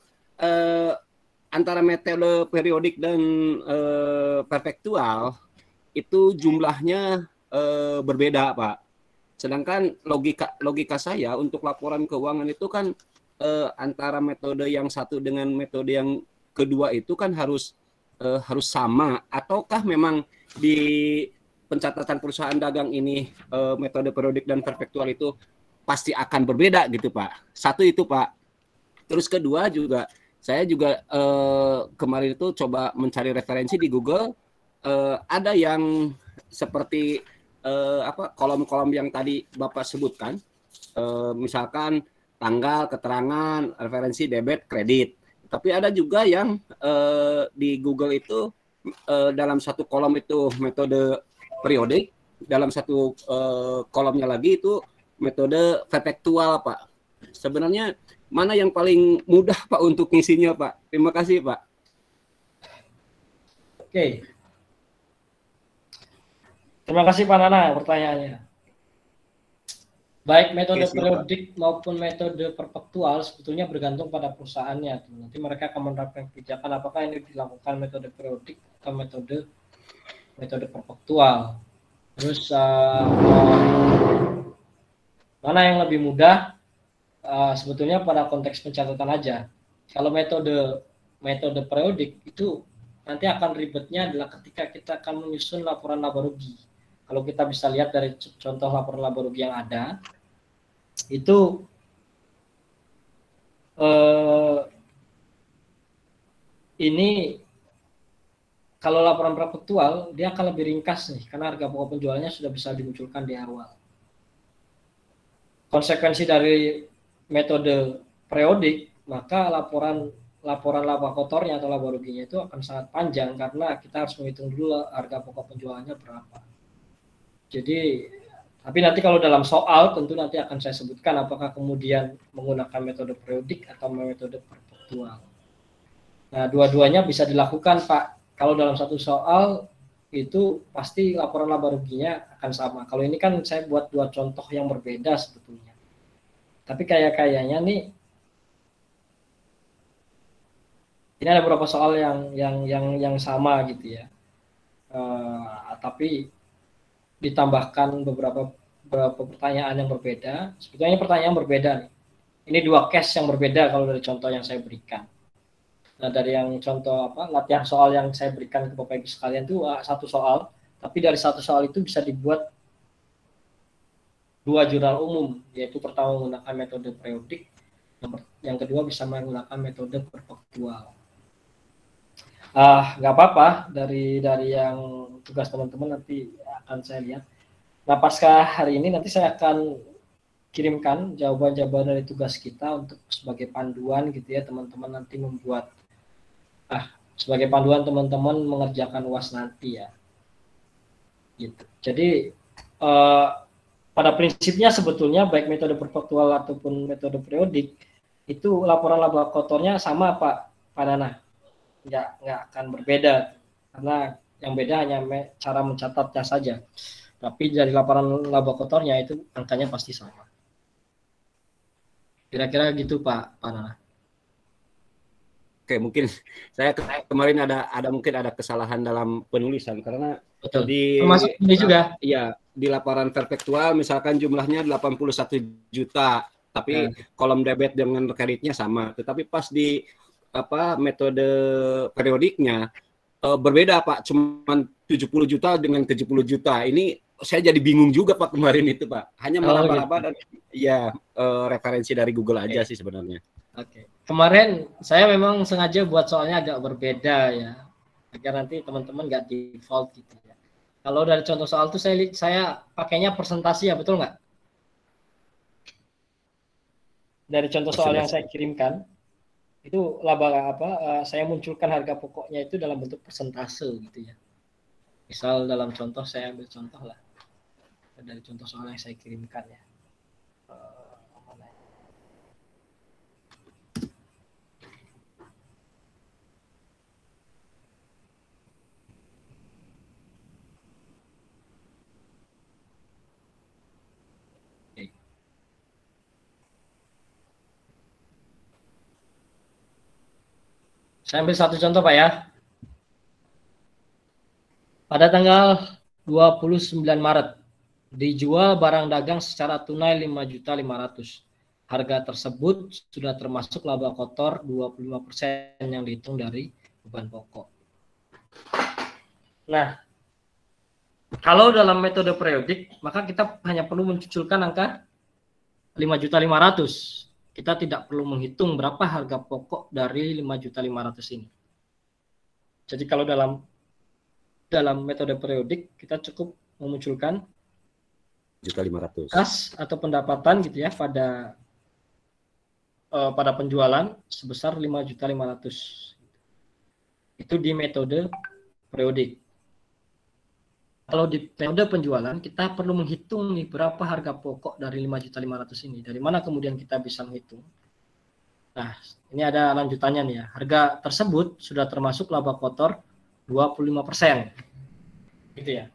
antara metode periodik dan perfektual itu jumlahnya berbeda, Pak. Sedangkan logika saya untuk laporan keuangan itu kan antara metode yang satu dengan metode yang kedua itu kan harus sama, ataukah memang di pencatatan perusahaan dagang ini metode periodik dan perfektual itu pasti akan berbeda gitu, Pak. Satu itu, Pak. Terus kedua juga saya juga kemarin itu coba mencari referensi di Google, ada yang seperti kolom-kolom yang tadi Bapak sebutkan, misalkan tanggal, keterangan, referensi debit, kredit. Tapi ada juga yang di Google itu dalam satu kolom itu metode periodik, dalam satu kolomnya lagi itu metode perfektual, Pak. Sebenarnya mana yang paling mudah Pak untuk ngisinya, Pak? Terima kasih, Pak. Oke. Terima kasih Pak Nana pertanyaannya. Baik metode periodik maupun metode perfektual sebetulnya bergantung pada perusahaannya. Nanti mereka akan menerapkan kebijakan apakah ini dilakukan metode periodik atau metode perfektual. Terus mana yang lebih mudah? Sebetulnya pada konteks pencatatan aja. Kalau metode periodik itu nanti akan ribetnya adalah ketika kita akan menyusun laporan laba rugi. Kalau kita bisa lihat dari contoh laporan laba rugi yang ada, itu ini kalau laporan perfektual dia akan lebih ringkas nih, karena harga pokok penjualannya sudah bisa dimunculkan di awal. Konsekuensi dari metode periodik, maka laporan laba kotornya atau laba ruginya itu akan sangat panjang karena kita harus menghitung dulu harga pokok penjualannya berapa. Jadi, tapi nanti kalau dalam soal tentu nanti akan saya sebutkan apakah kemudian menggunakan metode periodik atau metode perfektual. Nah, dua-duanya bisa dilakukan, Pak. Kalau dalam satu soal itu pasti laporan laba ruginya akan sama. Kalau ini kan saya buat dua contoh yang berbeda sebetulnya. Tapi kayaknya nih ini ada beberapa soal yang sama gitu ya. Tapi ditambahkan beberapa pertanyaan yang berbeda. Sebetulnya ini pertanyaan berbeda nih. Ini dua case yang berbeda kalau dari contoh yang saya berikan. Nah, dari yang contoh latihan soal yang saya berikan ke Bapak Ibu sekalian itu satu soal, tapi dari satu soal itu bisa dibuat dua jurnal umum, yaitu pertama menggunakan metode periodik, yang kedua bisa menggunakan metode perfektual. Nggak apa-apa, dari yang tugas teman-teman nanti akan saya lihat. Nah, pasca hari ini nanti saya akan kirimkan jawaban-jawaban dari tugas kita untuk sebagai panduan gitu ya, teman-teman nanti membuat sebagai panduan teman-teman mengerjakan UAS nanti ya. Gitu. Jadi pada prinsipnya sebetulnya baik metode perfektual ataupun metode periodik itu laporan laba kotornya sama Pak Nana, nggak akan berbeda, karena yang beda hanya cara mencatatnya saja. Tapi dari laporan laba kotornya itu angkanya pasti sama. Kira-kira gitu Pak Nana. Oke, mungkin saya kemarin mungkin ada kesalahan dalam penulisan karena betul. Termasuk ini juga. Iya, di laporan perpektual misalkan jumlahnya 81 juta, tapi kolom debit dengan kreditnya sama. Tetapi pas di metode periodiknya berbeda Pak, cuman 70 juta dengan 70 juta. Ini saya jadi bingung juga Pak kemarin itu Pak. Hanya meraba-raba dan ya referensi dari Google aja sih sebenarnya. Oke. Kemarin saya memang sengaja buat soalnya agak berbeda ya, agar nanti teman-teman nggak default gitu ya. Kalau dari contoh soal itu saya pakainya persentase ya, betul nggak? Dari contoh soal yang saya kirimkan itu laba saya munculkan harga pokoknya itu dalam bentuk persentase gitu ya. Misal dalam contoh, saya ambil contoh lah dari contoh soal yang saya kirimkan ya. Saya ambil satu contoh Pak ya. Pada tanggal 29 Maret dijual barang dagang secara tunai 5.500.000. Harga tersebut sudah termasuk laba kotor 25% yang dihitung dari beban pokok. Nah, kalau dalam metode periodik, maka kita hanya perlu mencuculkan angka 5.500.000. Kita tidak perlu menghitung berapa harga pokok dari 5.500.000 ini. Jadi kalau dalam metode periodik kita cukup memunculkan 1.500.000 kas atau pendapatan gitu ya pada penjualan sebesar 5.500.000. Itu di metode periodik. Kalau di metode penjualan, kita perlu menghitung nih berapa harga pokok dari 5.500.000 ini. Dari mana kemudian kita bisa menghitung? Nah, ini ada lanjutannya nih ya. Harga tersebut sudah termasuk laba kotor 25%. Gitu ya.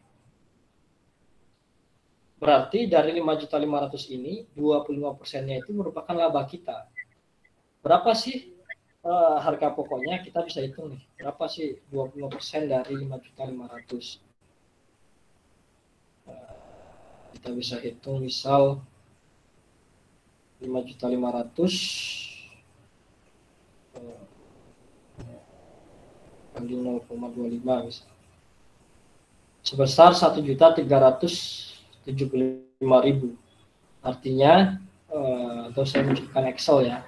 Berarti dari 5.500.000 ini, 25%-nya itu merupakan laba kita. Berapa sih harga pokoknya? Kita bisa hitung nih. Berapa sih 25% dari 5.500.000? Kita bisa hitung misal 5.500.000 kali 0,25 misal. Sebesar 1.375.000. Artinya atau saya menunjukkan Excel ya.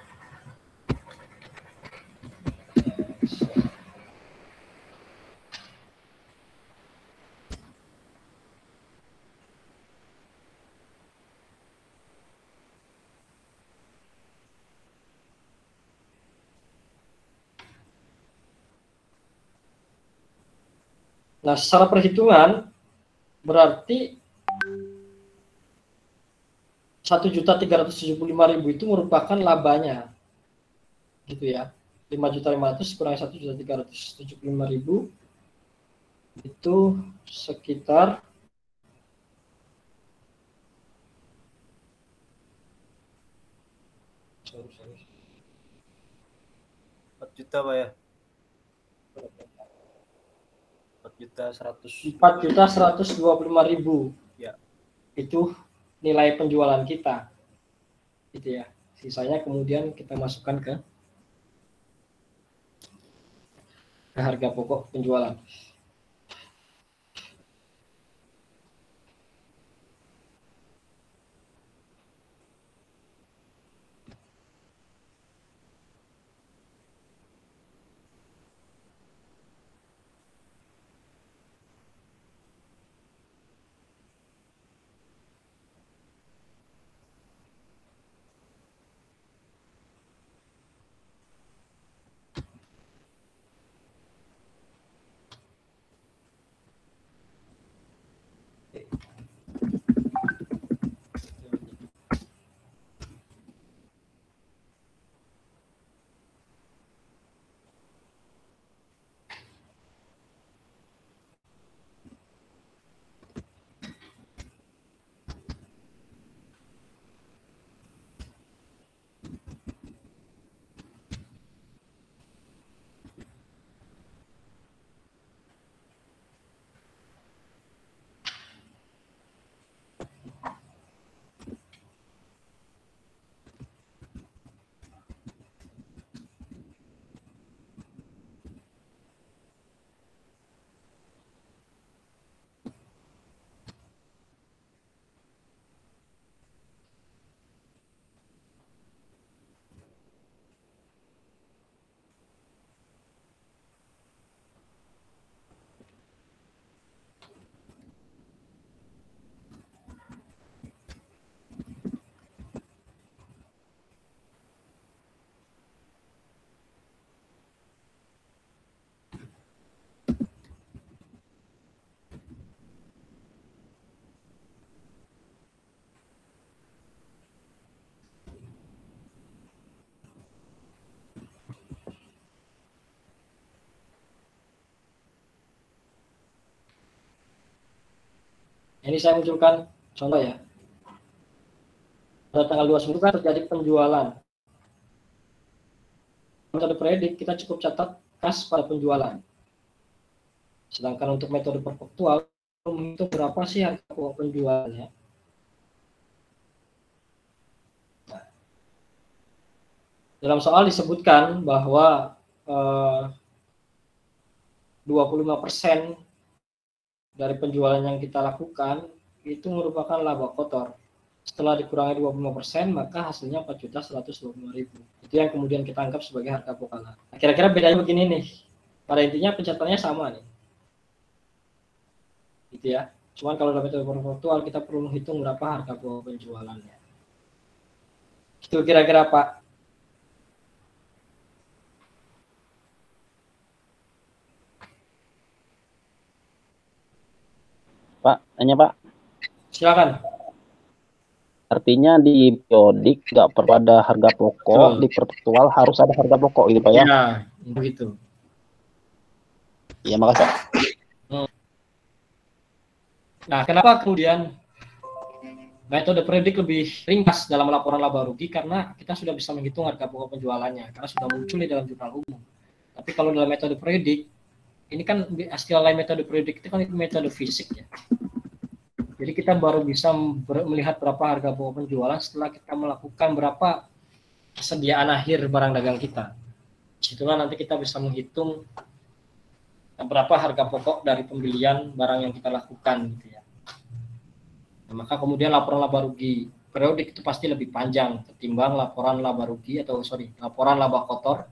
Nah, secara perhitungan berarti 1.375.000 itu merupakan labanya, gitu ya. 5.500.000 kurang 1.375.000 itu sekitar 4 juta Pak ya. 4.125.000 ya. Itu nilai penjualan kita gitu ya. Sisanya kemudian kita masukkan ke harga pokok penjualan. Ini saya munculkan contoh ya. Pada tanggal 29 kan terjadi penjualan. Metode predik kita cukup catat kas pada penjualan. Sedangkan untuk metode perpektual menghitung berapa sih harga pokok penjualannya. Nah, dalam soal disebutkan bahwa 25% dari penjualan yang kita lakukan itu merupakan laba kotor. Setelah dikurangi 25%, maka hasilnya 4.125.000. Itu yang kemudian kita anggap sebagai harga pokok. Nah, kira-kira bedanya begini nih. Pada intinya pencatatannya sama nih. Gitu ya. Cuman kalau dalam metode perpektual kita perlu menghitung berapa harga pokok penjualannya. Itu kira-kira Pak. Pak, tanya Pak. Silakan. Artinya di periodik nggak perlu ada harga pokok, di perpektual harus ada harga pokok gitu Pak ya? Ya, begitu. Iya, makasih. Nah, kenapa kemudian metode predik lebih ringkas dalam laporan laba rugi? Karena kita sudah bisa menghitung harga pokok penjualannya, karena sudah muncul di dalam jurnal umum. Tapi kalau dalam metode predik, ini kan istilah lain metode predik itu kan metode fisik ya. Jadi kita baru bisa melihat berapa harga pokok penjualan setelah kita melakukan berapa kesediaan akhir barang dagang kita. Disitulah nanti kita bisa menghitung berapa harga pokok dari pembelian barang yang kita lakukan gitu ya. Nah, maka kemudian laporan laba rugi periodik itu pasti lebih panjang ketimbang laporan laba rugi laporan laba kotor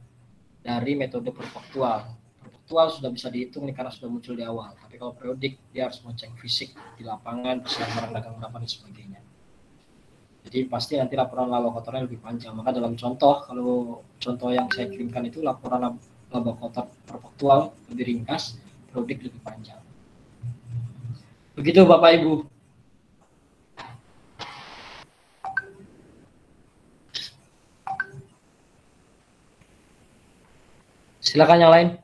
dari metode perpektual. Perpektual sudah bisa dihitung nih karena sudah muncul di awal. Tapi kalau periodik dia harus mengecek fisik di lapangan, persiapan barang dagang berapa dan sebagainya. Jadi pasti nanti laporan laba kotornya lebih panjang. Maka dalam kalau contoh yang saya kirimkan itu laporan laba kotor perpektual lebih ringkas, periodik lebih panjang. Begitu Bapak Ibu. Silakan yang lain.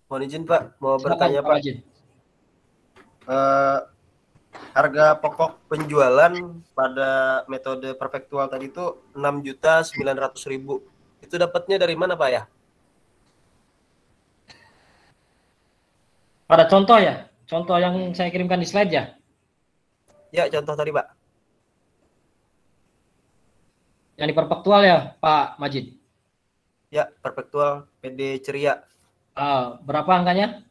Mohon izin Pak, mau bertanya Pak. Harga pokok penjualan pada metode perpektual tadi itu 6.900.000. Itu dapatnya dari mana Pak ya? Pada contoh ya, contoh yang saya kirimkan di slide ya. Ya, contoh tadi Pak. Yang di perpektual ya Pak Majid. Ya, perpektual PD Ceria. Berapa angkanya?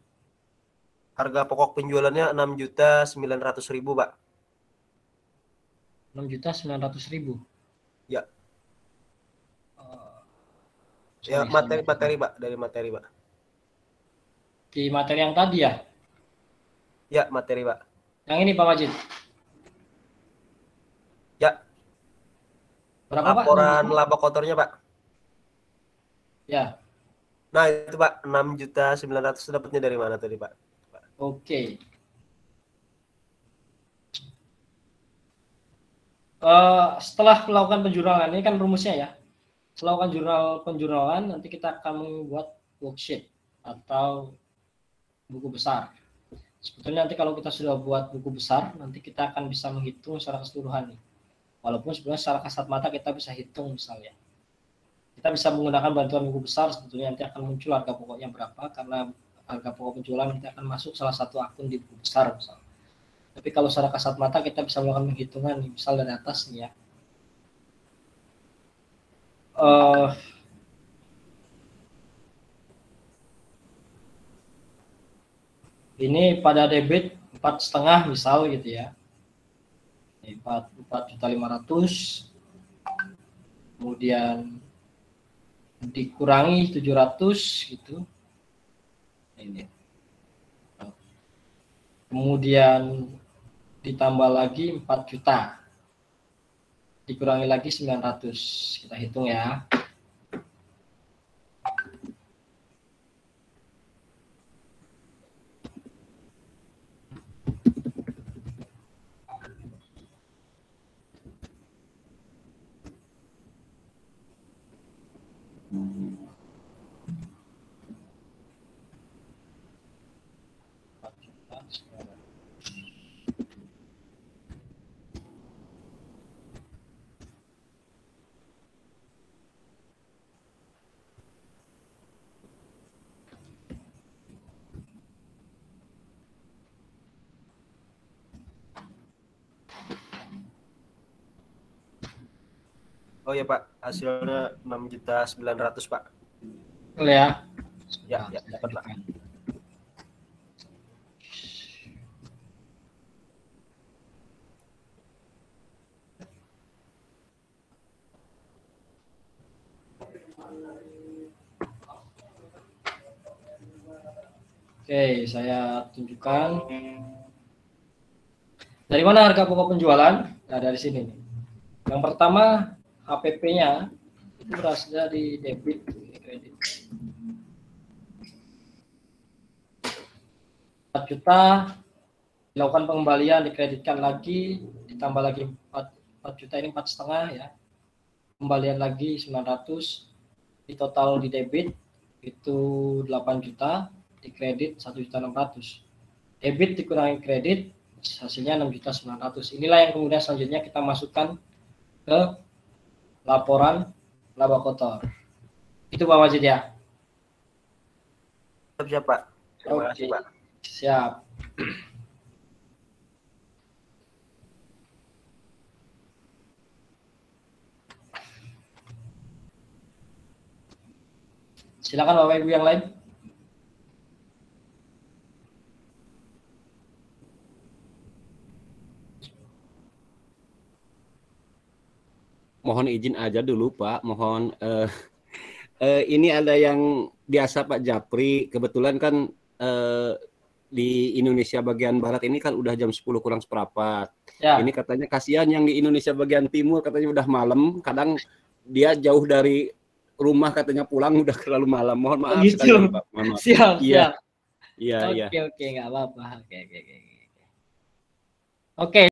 Harga pokok penjualannya 6.900.000 Pak. 6.900.000. Ya. Ya, materi Pak, dari materi Pak. Di materi yang tadi ya? Ya, materi Pak. Yang ini Pak Majid. Ya. Berapa laporan Pak? Laba kotornya Pak. Ya. Nah itu Pak, 6.900.000 dapatnya dari mana tadi Pak? Oke. Setelah melakukan penjurnalan, ini kan rumusnya ya. Setelah melakukan penjurnalan, nanti kita akan membuat worksheet atau buku besar. Sebetulnya nanti kalau kita sudah buat buku besar, nanti kita akan bisa menghitung secara keseluruhan nih. Walaupun sebenarnya secara kasat mata kita bisa hitung misalnya. Kita bisa menggunakan bantuan buku besar, sebetulnya nanti akan muncul harga pokoknya berapa, karena harga pokok penjualan nanti akan masuk salah satu akun di buku besar misalnya. Tapi kalau secara kasat mata kita bisa melakukan penghitungan, misal dari atas nih ya. Ini pada debit 4,5 misal gitu ya. 4.500.000, kemudian dikurangi 700 gitu. Ini. Kemudian ditambah lagi 4 juta. Dikurangi lagi 900. Kita hitung ya. Oh ya Pak, hasilnya 6.900.000 Pak. Ya. Ya, dapat Pak. Oke, saya tunjukkan. Dari mana harga pokok penjualan? Nah, dari sini. Yang pertama, HPP-nya itu berasal dari debit kredit. 4 juta, dilakukan pengembalian, dikreditkan lagi, ditambah lagi 4 juta ini 4,5 ya. Kembalian lagi 900, di total di debit itu 8 juta, di kredit 1.600.000. Debit dikurangi kredit, hasilnya 6.900.000. Inilah yang kemudian selanjutnya kita masukkan ke laporan laba kotor. Itu Pak Majid ya? Siap Pak. Terima kasih Pak. Siap. Silakan Bapak Ibu yang lain. Mohon izin aja dulu Pak, mohon ini ada yang biasa Pak Japri, kebetulan kan di Indonesia bagian barat ini kan udah jam 10 kurang seperempat. Ya. Ini katanya kasihan yang di Indonesia bagian timur katanya udah malam, kadang dia jauh dari rumah katanya pulang udah terlalu malam. Mohon maaf gitu. sekali Pak. Mohon maaf. Siap, iya. Siap. Iya, Oke, nggak apa-apa. Oke.